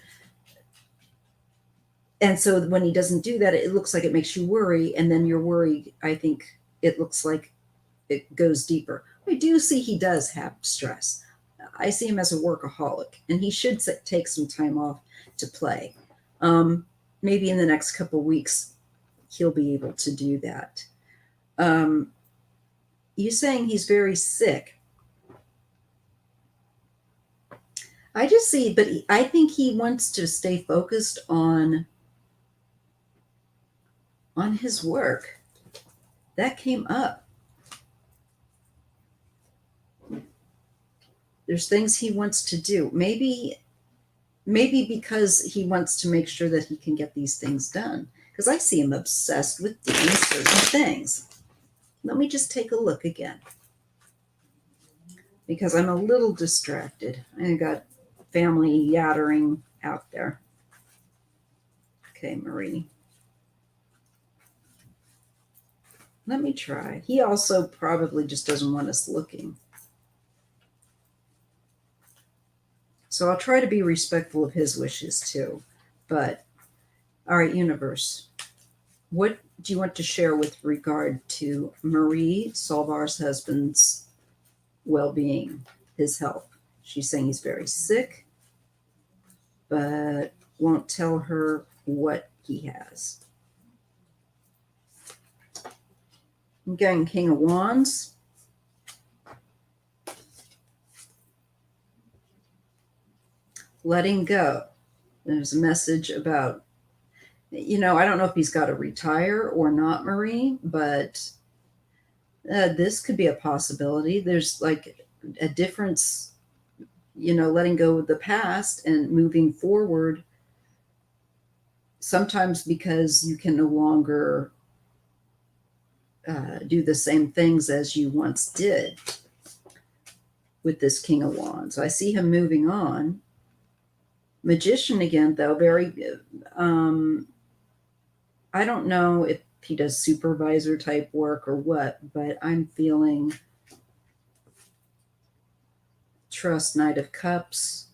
A: And so when he doesn't do that, it looks like it makes you worry. And then you're worried. I think it looks like it goes deeper. I do see he does have stress. I see him as a workaholic, and he should take some time off to play. Maybe in the next couple of weeks, he'll be able to do that. You're saying he's very sick. I just see, but I think he wants to stay focused on his work. That came up. There's things he wants to do. Maybe because he wants to make sure that he can get these things done. Because I see him obsessed with doing certain things. Let me just take a look again. Because I'm a little distracted. I got family yattering out there. Okay, Marie. Let me try. He also probably just doesn't want us looking. So I'll try to be respectful of his wishes too. But, all right, universe, what do you want to share with regard to Marie Solvar's husband's well-being, his health? She's saying he's very sick, but won't tell her what he has. I'm getting King of Wands. Letting go. There's a message about, I don't know if he's got to retire or not, Marie, but this could be a possibility. There's like a difference, letting go of the past and moving forward. Sometimes because you can no longer do the same things as you once did with this King of Wands. I see him moving on. Magician again, though, very, I don't know if he does supervisor type work or what, but I'm feeling trust, Knight of Cups.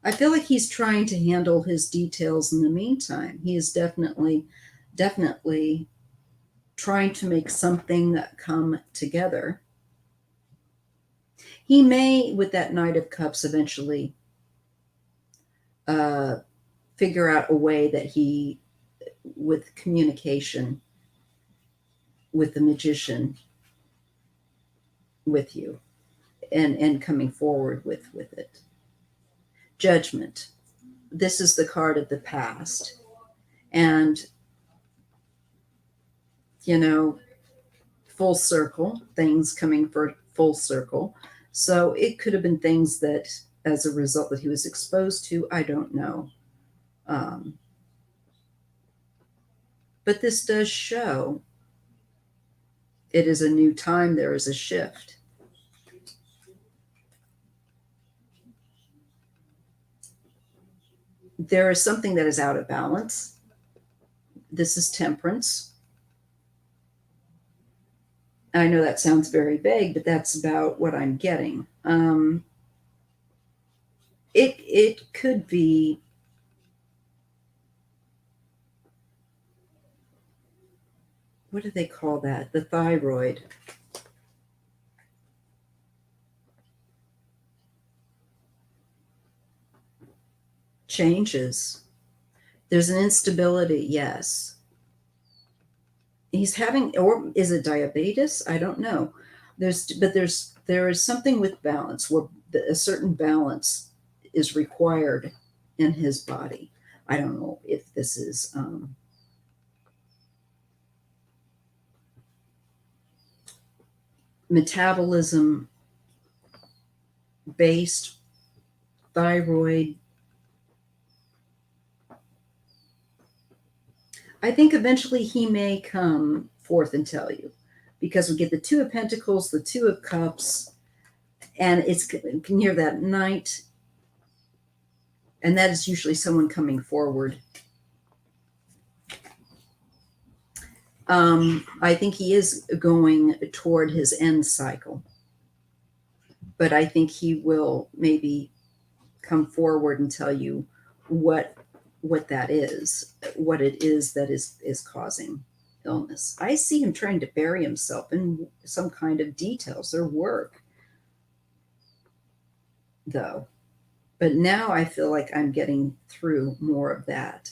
A: I feel like he's trying to handle his details in the meantime. He is definitely trying to make something come together. He may, with that Knight of Cups, eventually uh, figure out a way that he, with communication with the magician, with you, and coming forward with it. Judgment. This is the card of the past, and you know, full circle, things coming for full circle. So it could have been things that, as a result, that he was exposed to. I don't know. Um, but this does show it is a new time. There is a shift. There is something that is out of balance. This is temperance. I know that sounds very vague, but that's about what I'm getting. It could be, what do they call that? The thyroid. Changes. There's an instability, yes. He's having, or is it diabetes? I don't know. There is something with balance where a certain balance is required in his body. I don't know if this is metabolism based, thyroid. I think eventually he may come forth and tell you, because we get the Two of Pentacles, the Two of Cups, and it's, you can hear that Knight, and that is usually someone coming forward. I think he is going toward his end cycle, but I think he will maybe come forward and tell you what that is, what it is that is causing illness. I see him trying to bury himself in some kind of details or work, though. But now I feel like I'm getting through more of that.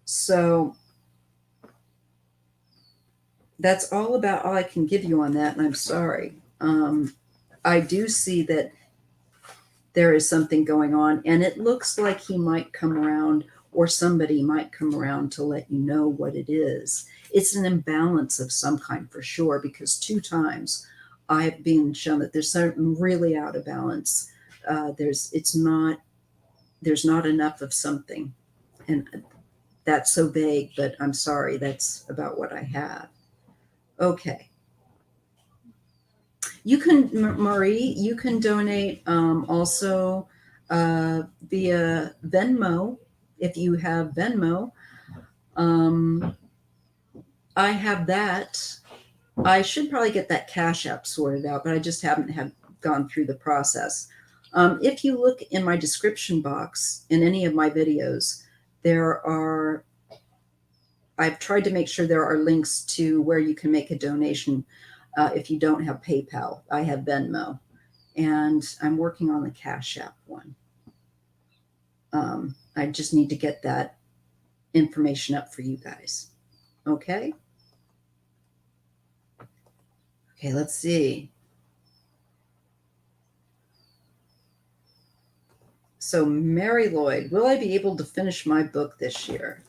A: So that's all I can give you on that, and I'm sorry. I do see that there is something going on, and it looks like he might come around, or somebody might come around to let you know what it is. It's an imbalance of some kind for sure, because 2 times I've been shown that there's something really out of balance. There's not enough of something, and that's so vague, but I'm sorry, that's about what I have. Okay. You can, Marie, you can donate also via Venmo if you have Venmo. I have that. I should probably get that Cash App sorted out, but I just haven't gone through the process. If you look in my description box in any of my videos, I've tried to make sure there are links to where you can make a donation if you don't have PayPal. I have Venmo, and I'm working on the Cash App one. I just need to get that information up for you guys. Okay? Okay, let's see. So, Mary Lloyd, will I be able to finish my book this year?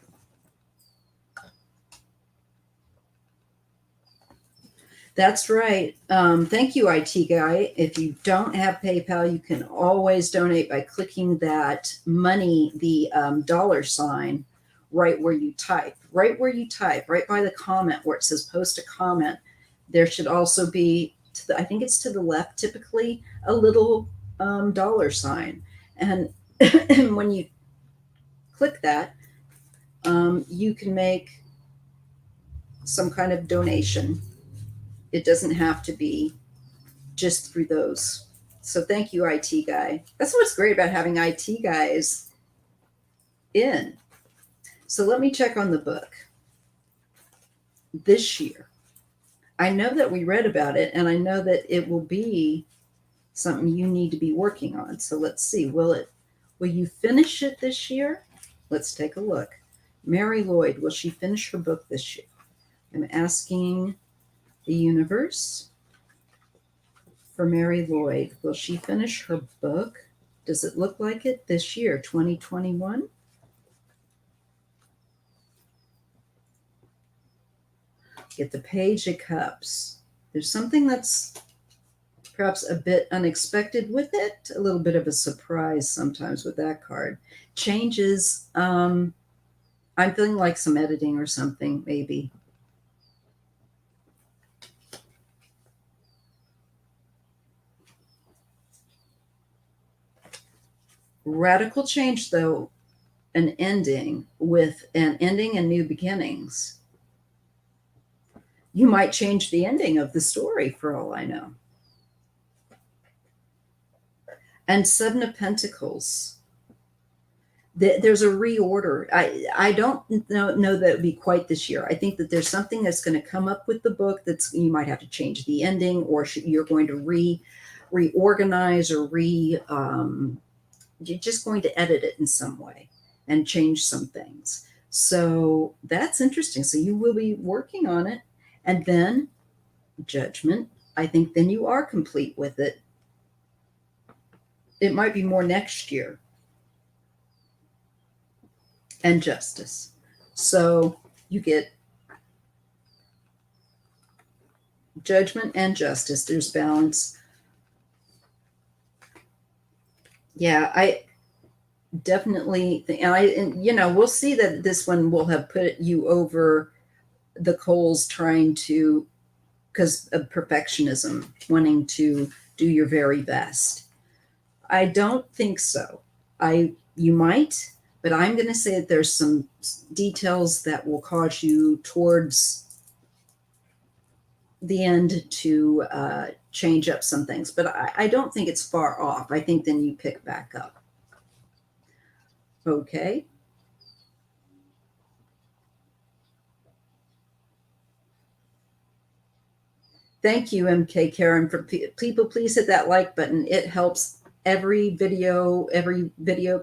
A: That's right. Thank you, IT Guy. If you don't have PayPal, you can always donate by clicking that money, the $sign, right where you type. Right where you type, right by the comment where it says post a comment. There should also be, I think it's to the left typically, a little $sign. And, and when you click that, you can make some kind of donation. It doesn't have to be just through those. So thank you, IT guy. That's what's great about having IT guys in. So let me check on the book this year. I know that we read about it, and I know that it will be something you need to be working on. So let's see. Will you finish it this year? Let's take a look. Mary Lloyd, will she finish her book this year? I'm asking the universe for Mary Lloyd. Will she finish her book? Does it look like it this year, 2021? Get the Page of Cups. There's something that's perhaps a bit unexpected with it, a little bit of a surprise sometimes with that card. Changes. I'm feeling like some editing or something, maybe. Radical change, though, an ending and new beginnings. You might change the ending of the story for all I know. And Seven of Pentacles. There's a reorder. I don't know that it would be quite this year. I think that there's something that's going to come up with the book that's you might have to change the ending, or you're going to reorganize, or you're just going to edit it in some way and change some things. So that's interesting. So you will be working on it. And then Judgment. I think then you are complete with it. It might be more next year. And Justice. So you get Judgment and Justice. There's balance. Yeah, I definitely think, and we'll see that this one will have put you over the coals trying to, because of perfectionism, wanting to do your very best. I don't think so. You might, but I'm going to say that there's some details that will cause you towards the end to change up some things. But I don't think it's far off. I think then you pick back up. Okay. Thank you, MK Karen, for people. Please hit that like button. It helps every video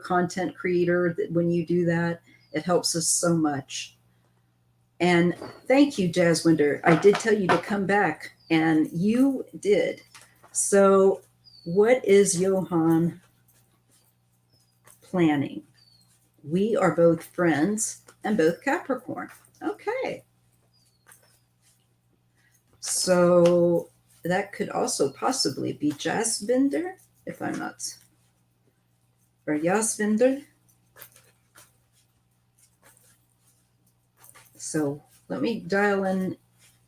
A: content creator. When you do that, it helps us so much. And thank you, Jaswinder. I did tell you to come back, and you did. So what is Johan planning? We are both friends and both Capricorn. Okay. So that could also possibly be Jaswinder, if I'm not, or Jaswinder. So let me dial in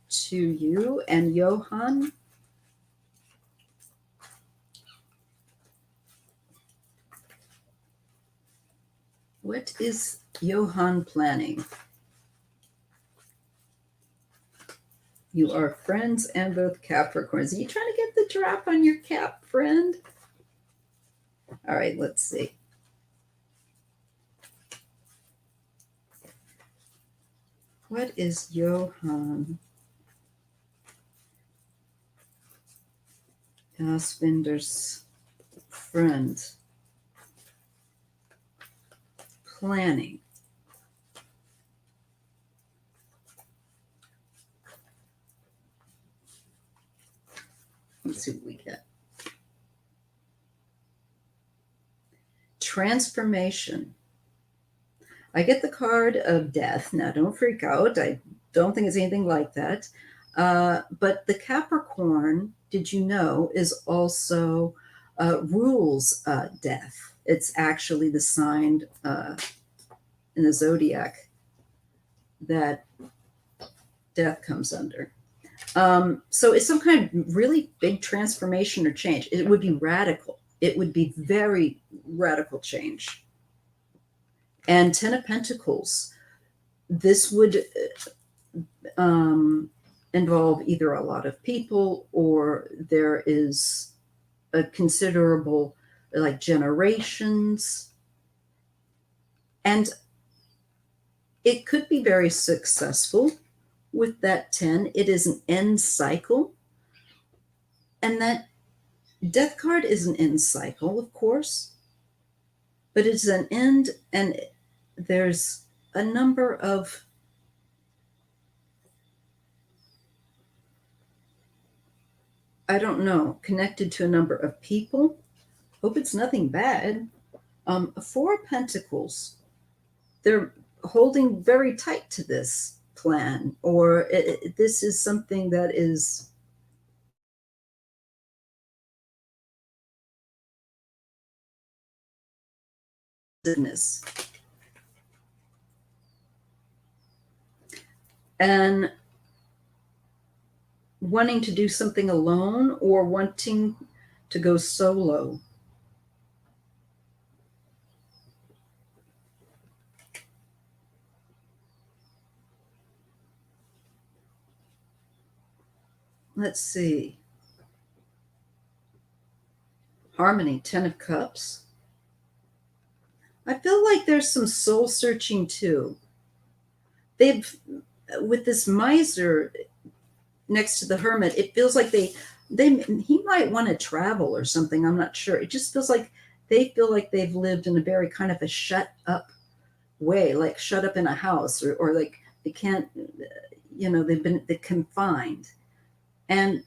A: to you and Johan. What is Johan planning? You are friends and both Capricorns. Are you trying to get the drop on your Cap friend? All right, let's see. What is Johan Jaswinder's friend planning? Let's see what we get. Transformation. I get the card of death. Now, don't freak out. I don't think it's anything like that. But the Capricorn, did you know, is also rules death. It's actually the sign in the zodiac that death comes under. So it's some kind of really big transformation or change. It would be radical. It would be very radical change. And 10 of Pentacles, this would involve either a lot of people or there is a considerable, like, generations. And it could be very successful with that 10. It is an end cycle. And that death card is an end cycle, of course, but it's an end, and there's a number of, I don't know, connected to a number of people. Hope it's nothing bad. Four of Pentacles, they're holding very tight to this plan, or this is something that is business. And wanting to do something alone or wanting to go solo. Let's see. Harmony, 10 of Cups. I feel like there's some soul searching too. They've, with this Miser next to the Hermit, it feels like he might want to travel or something. I'm not sure. It just feels like they feel like they've lived in a very kind of a shut up way, like shut up in a house, or like they can't, they're confined. And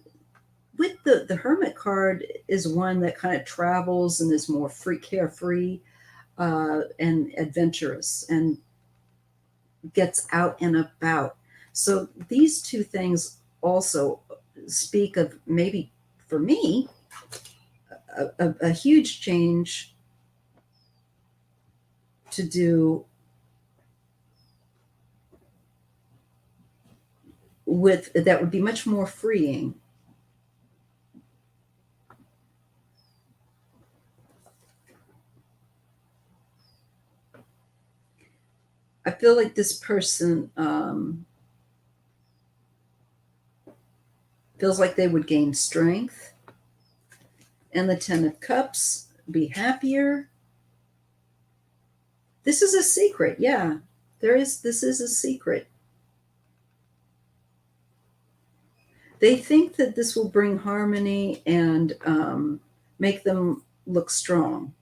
A: with the Hermit card is one that kind of travels and is more carefree, and adventurous and gets out and about. So these two things also speak of, maybe for me, a huge change to do with that would be much more freeing. I feel like this person feels like they would gain strength. And the 10 of Cups, be happier. This is a secret. Yeah, this is a secret. They think that this will bring harmony and make them look strong.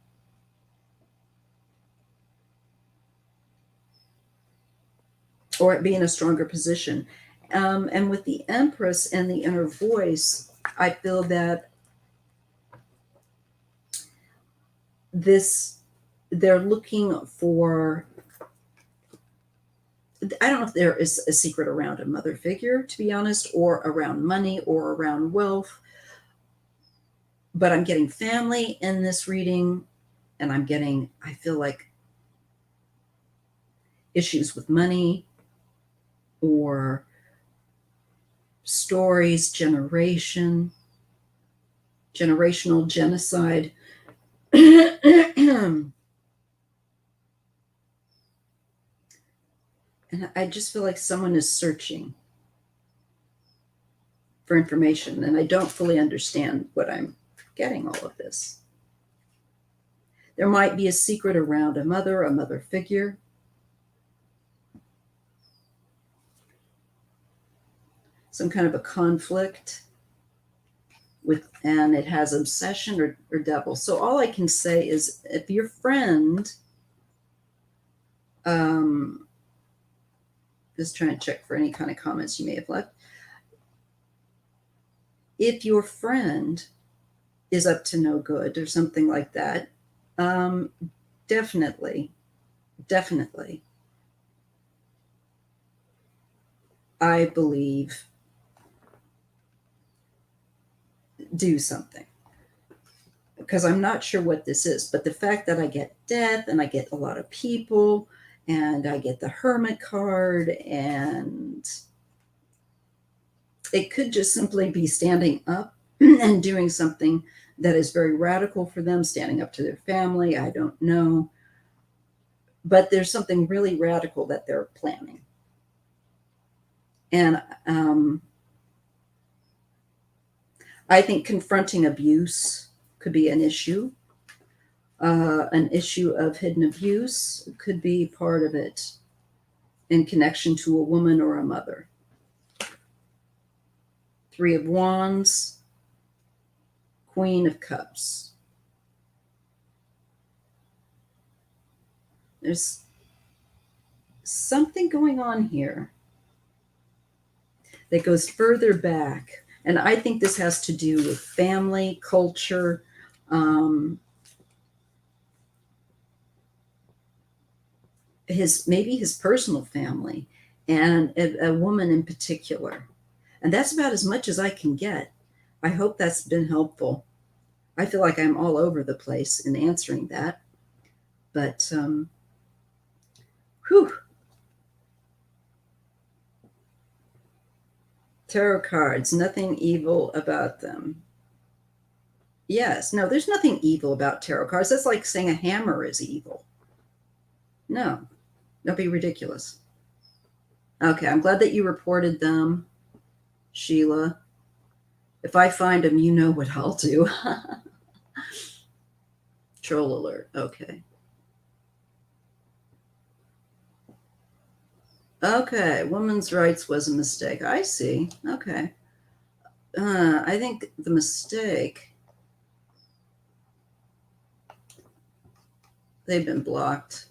A: Or be in a stronger position. And with the Empress and the inner voice, I feel that they're looking for, I don't know if there is a secret around a mother figure, to be honest, or around money or around wealth. But I'm getting family in this reading, and I feel like issues with money or stories, generational genocide. And I just feel like someone is searching for information, and I don't fully understand what I'm getting all of this. There might be a secret around a mother figure. Some kind of a conflict and it has obsession or devil. So all I can say is, if your friend, just trying to check for any kind of comments you may have left. If your friend is up to no good or something like that, definitely, I believe, do something. Because I'm not sure what this is, but the fact that I get death and I get a lot of people and I get the Hermit card, and it could just simply be standing up and doing something that is very radical for them, standing up to their family. I don't know. But there's something really radical that they're planning. And I think confronting abuse could be an issue. An issue of hidden abuse could be part of it in connection to a woman or a mother. Three of Wands, Queen of Cups. There's something going on here that goes further back. And I think this has to do with family, culture, maybe his personal family, and a woman in particular. And that's about as much as I can get. I hope that's been helpful. I feel like I'm all over the place in answering that. But, whew. Tarot cards, nothing evil about them. Yes, no, there's nothing evil about tarot cards. That's like saying a hammer is evil. No, don't be ridiculous. Okay, I'm glad that you reported them, Sheila. If I find them, you know what I'll do. Troll alert. Okay. Okay, women's rights was a mistake. I see. Okay. I think the mistake, they've been blocked.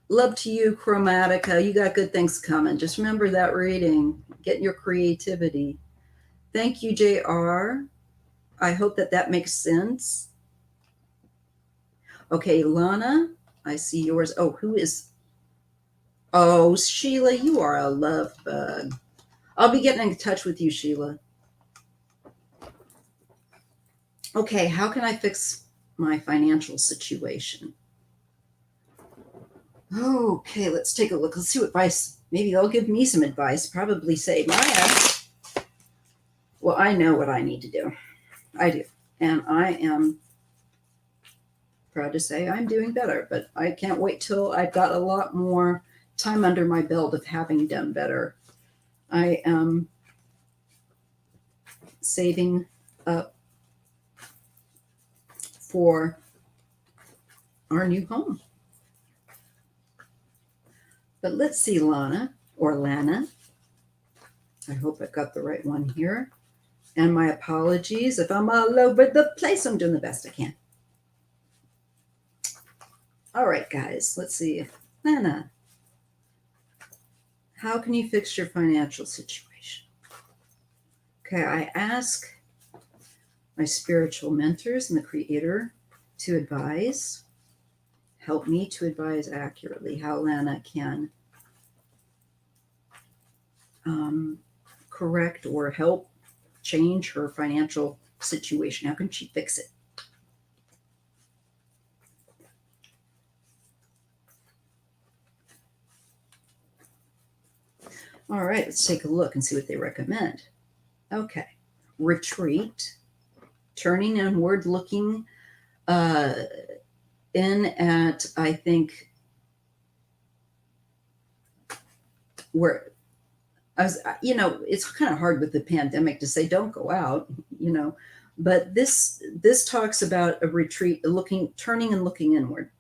A: Love to you, Chromatica. You got good things coming. Just remember that reading. Get your creativity. Thank you, JR. I hope that makes sense. Okay, Lana, I see yours. Oh, who is? Oh, Sheila, you are a love bug. I'll be getting in touch with you, Sheila. Okay, how can I fix my financial situation? Okay, let's take a look. Let's see what advice. Maybe they'll give me some advice. Probably say, Maya. Well, I know what I need to do. I do. And I am proud to say I'm doing better, but I can't wait till I've got a lot more time under my belt of having done better. I am saving up for our new home. But let's see, Lana, or Lana. I hope I got the right one here. And my apologies if I'm all over the place. I'm doing the best I can. All right, guys, let's see. Lana, how can you fix your financial situation? Okay, I ask my spiritual mentors and the Creator to advise, help me to advise accurately how Lana can correct or help change her financial situation. How can she fix it? All right, let's take a look and see what they recommend. Okay, retreat, turning inward, looking in at, I think, where I was, it's kind of hard with the pandemic to say don't go out, but this talks about a retreat, turning and looking inward,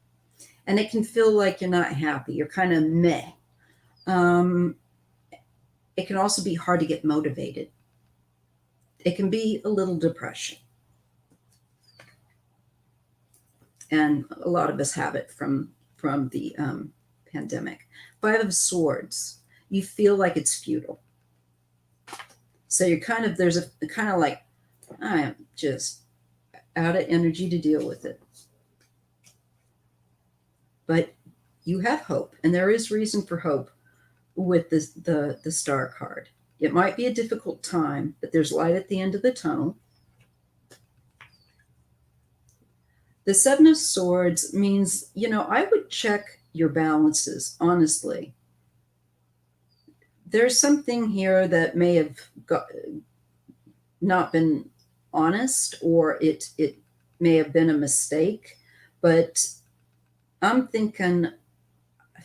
A: and it can feel like you're not happy, you're kind of meh. It can also be hard to get motivated. It can be a little depression, and a lot of us have it from the pandemic. Five of Swords. You feel like it's futile. So there's a kind of like, I am just out of energy to deal with it. But you have hope, and there is reason for hope with the Star card. It might be a difficult time, but there's light at the end of the tunnel. The Seven of Swords means, I would check your balances, honestly. There's something here that may have not been honest, or it may have been a mistake, but I'm thinking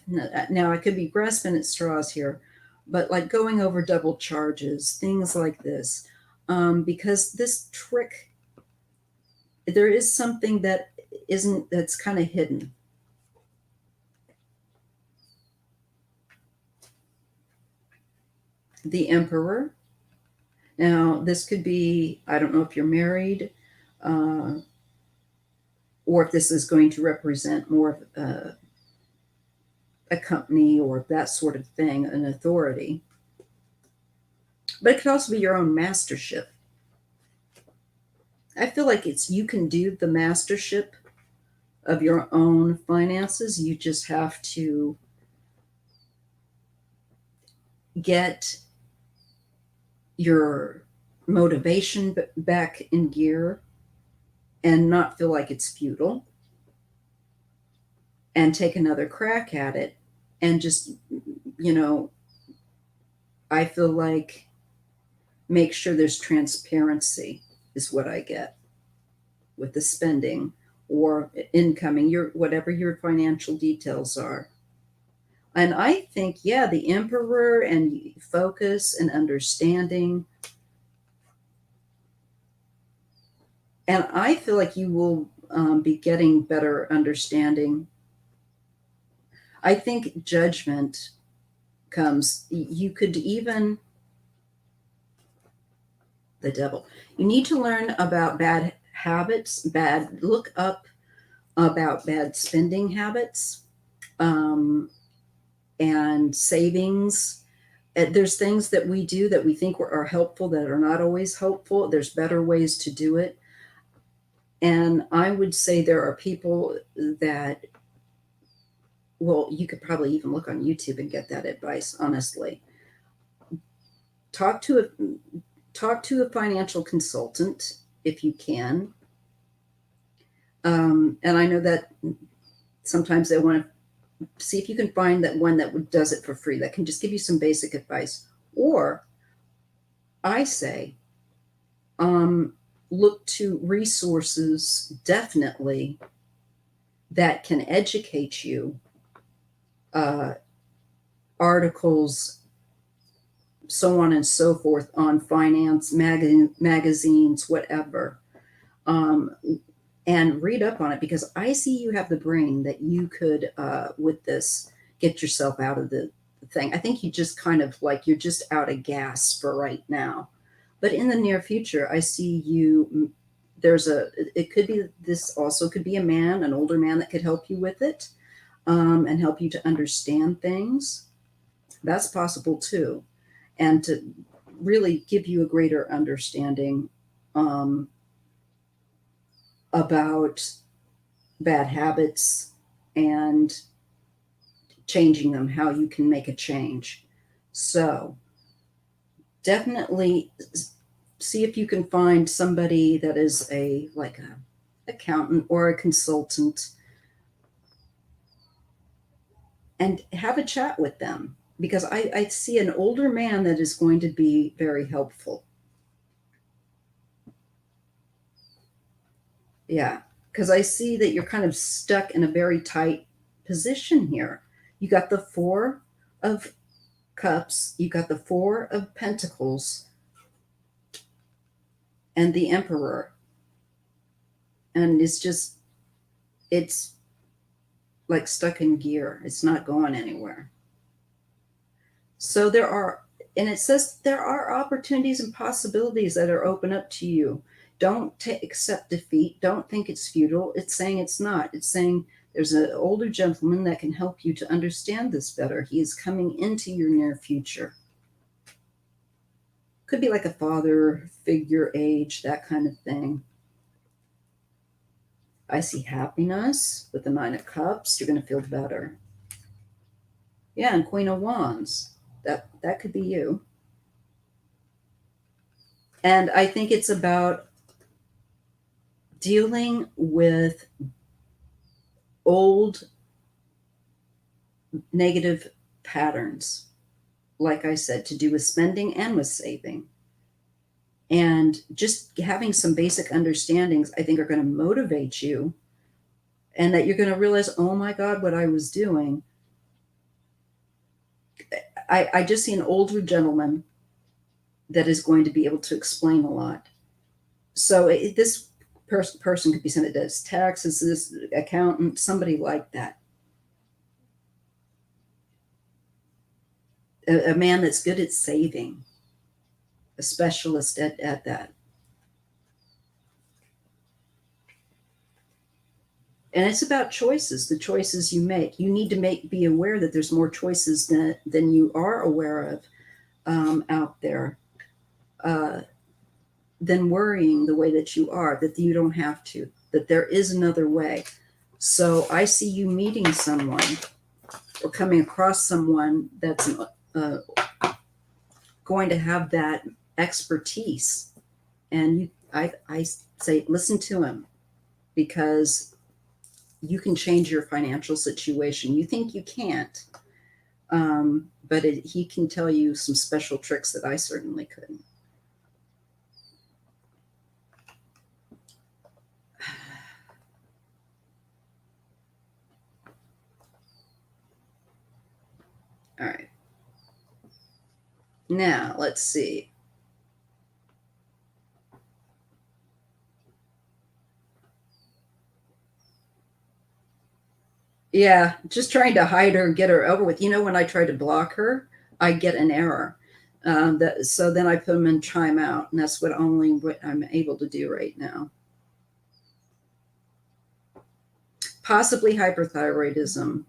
A: Now I could be grasping at straws here, but like going over double charges, things like this, because this trick, there is something that isn't that's kind of hidden. The Emperor. Now this could be, I don't know if you're married, uh, or if this is going to represent more of a company or that sort of thing, an authority. But it could also be your own mastership. I feel like it's you can do the mastership of your own finances. You just have to get your motivation back in gear and not feel like it's futile and take another crack at it and just, you know, I feel like make sure there's transparency is what I get with the spending or incoming, your whatever your financial details are. And I think, yeah, the Emperor and focus and understanding. And I feel like you will be getting better understanding. I think judgment comes, you could even, the devil, you need to learn about bad habits, look up about bad spending habits, um, and savings. There's things that we do that we think are helpful that are not always helpful. There's better ways to do it. And I would say there are people that, well, you could probably even look on YouTube and get that advice, honestly. Talk to a financial consultant if you can. And I know that sometimes they want to see if you can find that one that does it for free, that can just give you some basic advice. Or I say, look to resources definitely that can educate you, uh, articles, so on and so forth on finance, magazines, whatever. Um, and read up on it because I see you have the brain that you could, with this, get yourself out of the thing. I think you just kind of like you're just out of gas for right now. But in the near future, I see you. It could be, this also could be a man, an older man that could help you with it, and help you to understand things. That's possible too. And to really give you a greater understanding, um, about bad habits and changing them, how you can make a change. So definitely see if you can find somebody that is a like a accountant or a consultant and have a chat with them because I see an older man that is going to be very helpful. Yeah, because I see that you're kind of stuck in a very tight position here. You got the Four of Cups, you got the Four of Pentacles, and the Emperor. And it's like stuck in gear. It's not going anywhere. So and it says there are opportunities and possibilities that are open up to you. Don't accept defeat. Don't think it's futile. It's saying it's not. It's saying there's an older gentleman that can help you to understand this better. He is coming into your near future. Could be like a father figure age, that kind of thing. I see happiness with the Nine of Cups. You're going to feel better. Yeah, and Queen of Wands. That could be you. And I think it's about dealing with old negative patterns, like I said, to do with spending and with saving. And just having some basic understandings, I think, are going to motivate you, and that you're going to realize, oh my God, what I was doing. I just see an older gentleman that is going to be able to explain a lot. So this person could be somebody that does taxes, this accountant, somebody like that. A man that's good at saving, a specialist at that. And it's about choices, the choices you make. You need to be aware that there's more choices than you are aware of out there. Than worrying the way that you are, that you don't have to, that there is another way. So I see you meeting someone or coming across someone that's going to have that expertise. And I say, listen to him, because you can change your financial situation. You think you can't, but he can tell you some special tricks that I certainly couldn't. All right. Now, let's see. Yeah, just trying to hide her and get her over with. When I try to block her, I get an error. So then I put them in timeout, and that's what I'm able to do right now. Possibly hyperthyroidism,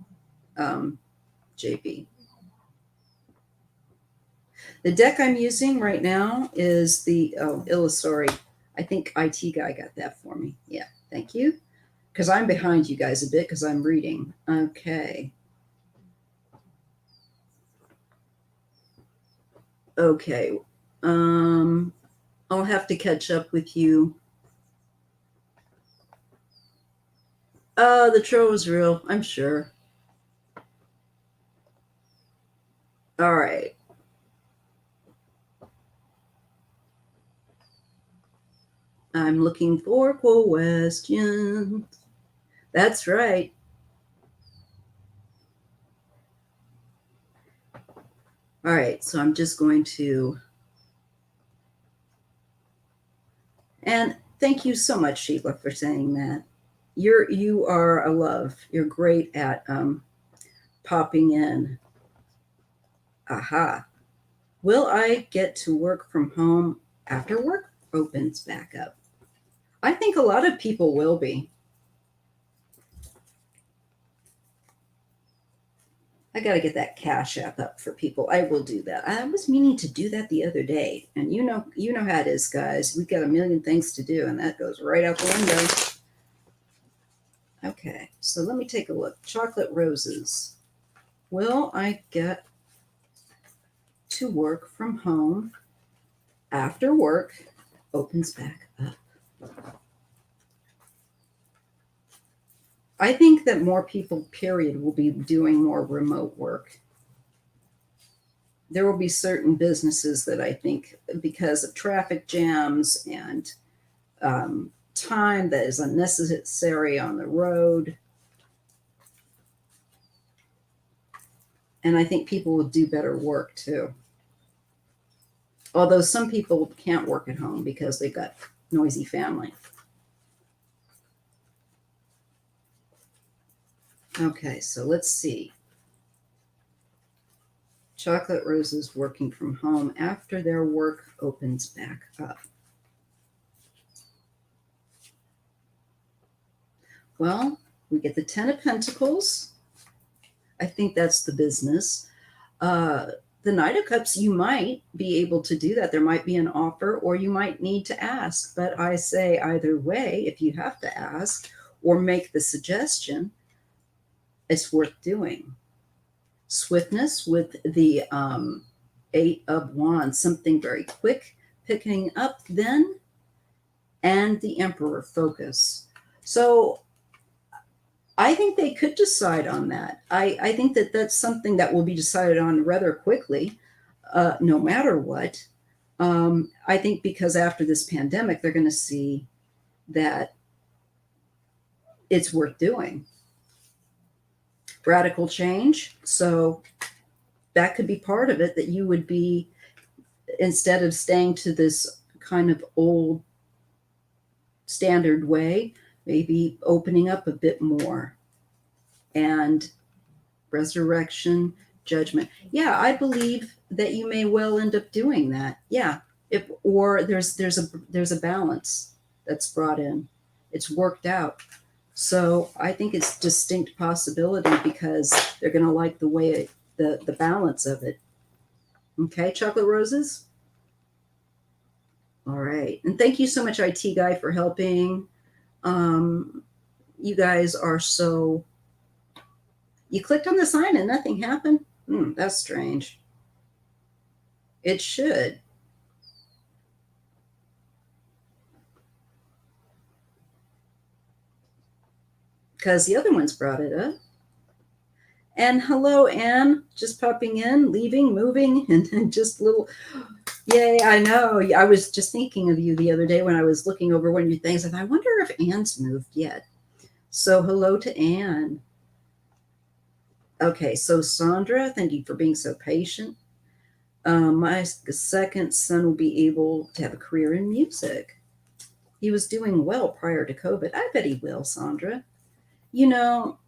A: JB. The deck I'm using right now is the Illusory. I think IT guy got that for me. Yeah, thank you. Because I'm behind you guys a bit because I'm reading. Okay. Okay. I'll have to catch up with you. The troll was real, I'm sure. All right. I'm looking for questions. That's right. All right, so I'm just going to. And thank you so much, Sheila, for saying that. You are a love. You're great at popping in. Aha. Will I get to work from home after work opens back up? I think a lot of people will be. I got to get that Cash App up for people. I will do that. I was meaning to do that the other day, and you know how it is, guys. We got a million things to do, and that goes right out the window. Okay, so let me take a look. Chocolate roses. Will I get to work from home after work opens back up? I think that more people, period, will be doing more remote work. There will be certain businesses that I think, because of traffic jams and time that is unnecessary on the road, and I think people will do better work too. Although some people can't work at home because they've got noisy family. Okay, so let's see. Chocolate roses working from home after their work opens back up. Well, we get the 10 of Pentacles. I think that's the business. The Knight of Cups, you might be able to do that. There might be an offer, or you might need to ask. But I say either way, if you have to ask or make the suggestion, it's worth doing. Swiftness with the 8 of Wands, something very quick picking up then, and the Emperor, focus. So I think they could decide on that. I think that that's something that will be decided on rather quickly, no matter what. I think because after this pandemic, they're going to see that it's worth doing. Radical change. So that could be part of it, that you would be, instead of staying to this kind of old standard way, maybe opening up a bit more. And resurrection, judgment. Yeah, I believe that you may well end up doing that. Yeah. If, or there's a balance that's brought in. It's worked out. So I think it's distinct possibility because they're going to like the way the balance of it. Okay, chocolate roses. All right, and thank you so much, IT guy, for helping. You guys are so. You clicked on the sign and nothing happened. That's strange. It should. Because the other ones brought it up. And hello, Anne, just popping in, leaving, moving, and just little. Yay, I know. I was just thinking of you the other day when I was looking over one of your things, and I wonder if Anne's moved yet. So hello to Anne. Okay, so Sandra, thank you for being so patient. My second son will be able to have a career in music. He was doing well prior to COVID. I bet he will, Sandra. You know,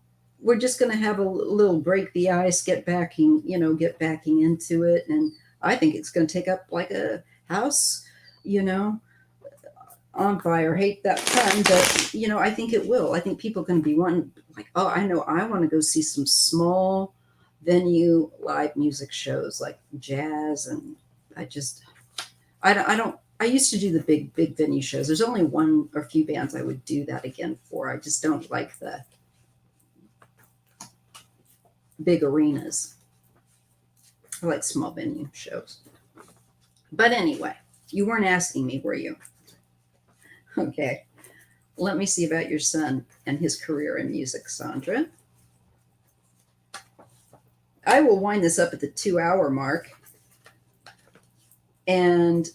A: we're just going to have a little break the ice, get backing into it. And I think it's going to take up like a house, you know, on fire. Hate that pun, but, I think it will. I think people are going to be wanting, like, oh, I know, I want to go see some small venue live music shows like jazz. And I used to do the big venue shows. There's only one or few bands I would do that again for. I just don't like the big arenas. I like small venue shows. But anyway, you weren't asking me, were you? Okay. Let me see about your son and his career in music, Sandra. I will wind this up at the 2-hour mark. And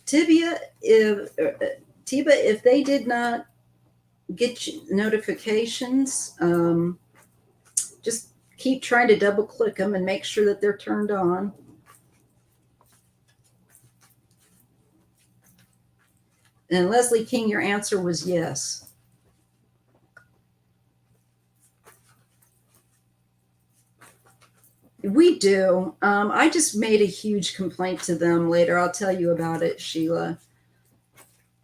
A: Tiba, if they did not get notifications, just keep trying to double click them and make sure that they're turned on. And Leslie King, your answer was yes. We do. I just made a huge complaint to them later. I'll tell you about it, Sheila,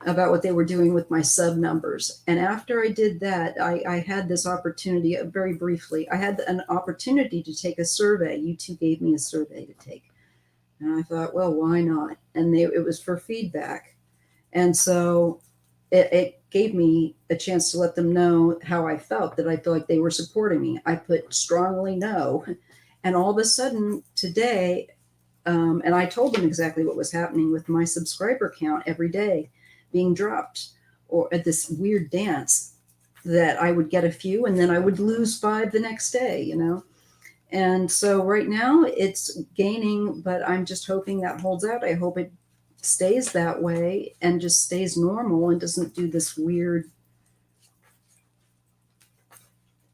A: about what they were doing with my sub numbers. And after I did that, I had this opportunity, very briefly, I had an opportunity to take a survey. YouTube gave me a survey to take. And I thought, well, why not? And it was for feedback. And so it gave me a chance to let them know how I felt, that I feel like they were supporting me. I put strongly no. And all of a sudden today, and I told them exactly what was happening with my subscriber count every day being dropped, or at this weird dance that I would get a few and then I would lose 5 the next day, And so right now it's gaining, but I'm just hoping that holds out. I hope it stays that way and just stays normal and doesn't do this weird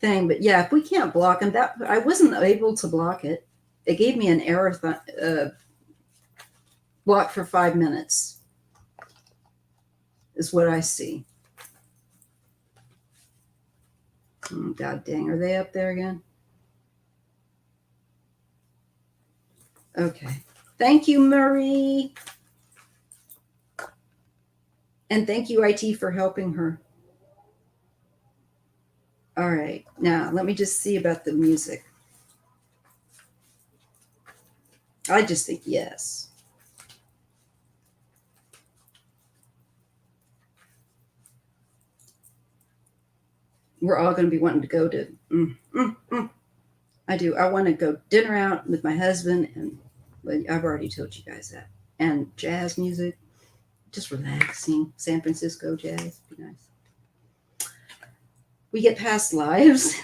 A: thing. But yeah, if we can't block them, that I wasn't able to block it. It gave me an error block for 5 minutes is what I see. Oh, God dang, are they up there again? Okay. Thank you, Marie. And thank you, IT, for helping her. All right. Now, let me just see about the music. I just think yes. We're all going to be wanting to go to. I do. I want to go dinner out with my husband, and I've already told you guys that. And jazz music, just relaxing. San Francisco jazz, be nice. We get past lives,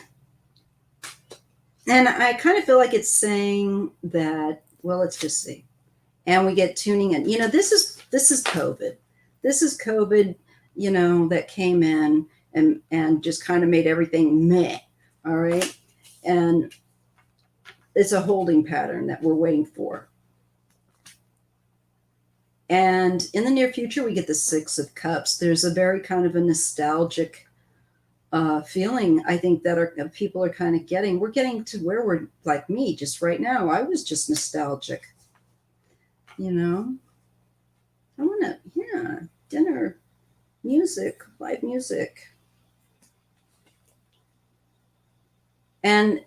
A: and I kind of feel like it's saying that. Well, let's just see. And we get tuning in. This is COVID. This is COVID. That came in and just kind of made everything meh. All right, and It's a holding pattern that we're waiting for. And in the near future, we get the Six of Cups. There's a very kind of a nostalgic feeling, I think, that people are kind of getting. We're getting to where we're like me just right now. I was just nostalgic. You know, I want to, yeah, dinner, music, live music. And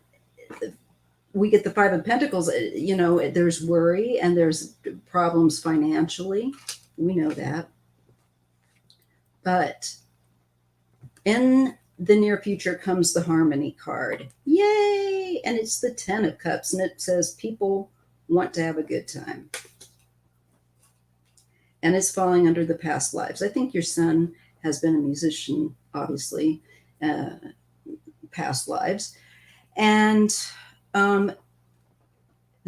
A: we get the Five of Pentacles. You know, there's worry and there's problems financially. We know that. But in the near future comes the Harmony card. Yay! And it's the Ten of Cups, and it says people want to have a good time. And it's falling under the past lives. I think your son has been a musician, obviously, past lives. And the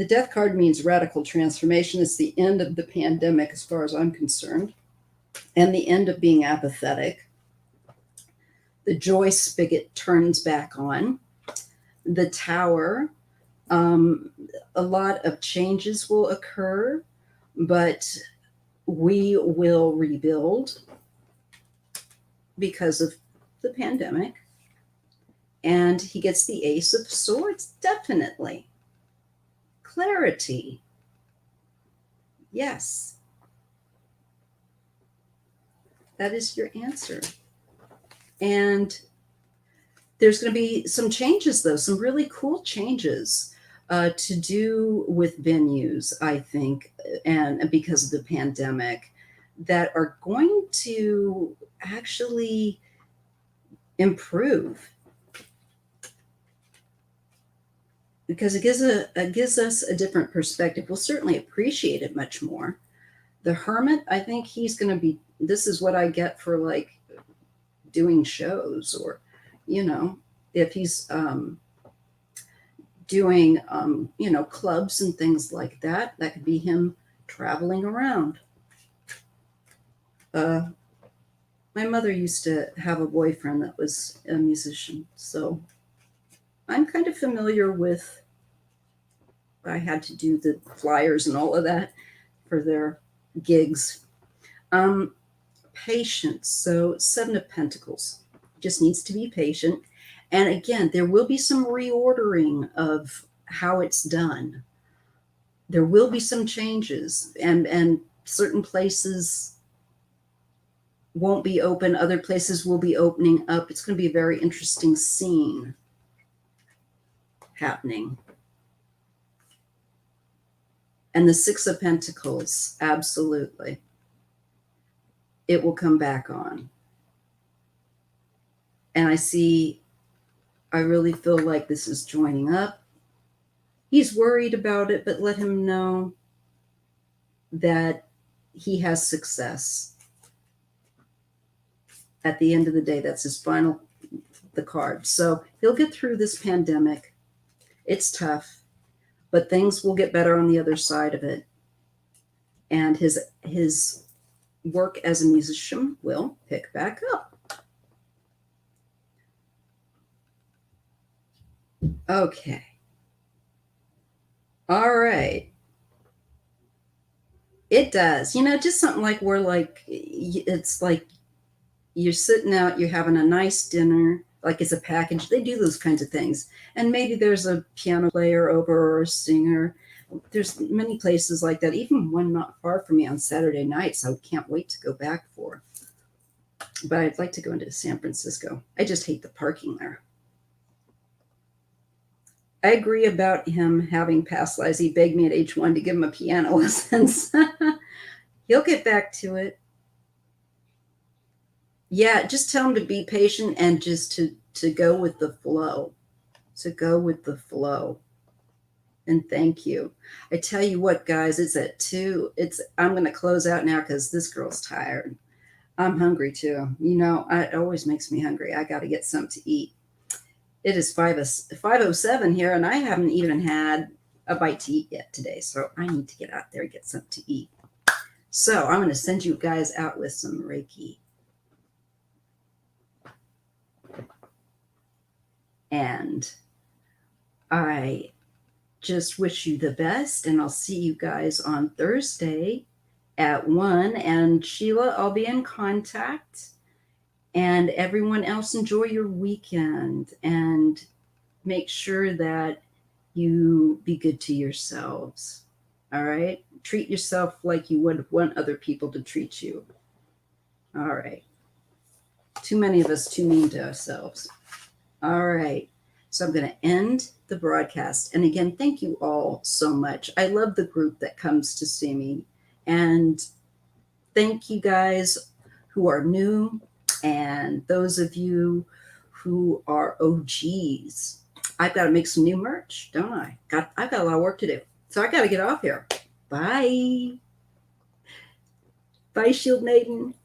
A: Death card means radical transformation. It's the end of the pandemic, as far as I'm concerned, and the end of being apathetic. The joy spigot turns back on. The Tower, a lot of changes will occur, but we will rebuild because of the pandemic. And he gets the Ace of Swords, definitely. Clarity. Yes. That is your answer. And there's going to be some changes, though, some really cool changes to do with venues, I think, and because of the pandemic, that are going to actually improve. Because it gives us a different perspective. We'll certainly appreciate it much more. The Hermit, I think he's going to be, this is what I get for like doing shows, or, you know, if he's doing, you know, clubs and things like that, that could be him traveling around. My mother used to have a boyfriend that was a musician, so I'm kind of familiar with, I had to do the flyers and all of that for their gigs. Patience. So Seven of Pentacles just needs to be patient. And again, there will be some reordering of how it's done. There will be some changes, and certain places won't be open. Other places will be opening up. It's going to be a very interesting scene happening. And the Six of Pentacles, absolutely. It will come back on. And I really feel like this is joining up. He's worried about it, but let him know that he has success. At the end of the day, that's his final, the card. So he'll get through this pandemic. It's tough, but things will get better on the other side of it. And his work as a musician will pick back up. Okay. All right. It does. You know, just something like we're like, it's like you're sitting out, you're having a nice dinner, like it's a package. They do those kinds of things. And maybe there's a piano player over or a singer. There's many places like that, even one not far from me on Saturday nights. I can't wait to go back for. But I'd like to go into San Francisco. I just hate the parking there. I agree about him having past lives. He begged me at age 1 to give him a piano lessons. He'll get back to it. Yeah, just tell him to be patient and just to go with the flow. To go with the flow. And thank you. I tell you what, guys, it's at 2. I'm going to close out now because this girl's tired. I'm hungry too. You know, it always makes me hungry. I got to get something to eat. It is 5:07 here, and I haven't even had a bite to eat yet today. So I need to get out there and get something to eat. So I'm going to send you guys out with some Reiki. And I just wish you the best, and I'll see you guys on Thursday at 1. And Sheila, I'll be in contact. And everyone else, enjoy your weekend and make sure that you be good to yourselves. All right? Treat yourself like you would want other people to treat you. All right. Too many of us too mean to ourselves. All right. So I'm going to end the broadcast. And again, thank you all so much. I love the group that comes to see me. And thank you guys who are new and those of you who are OGs. I've got to make some new merch, don't I? I've got a lot of work to do. So I got to get off here. Bye. Bye, Shield Maiden.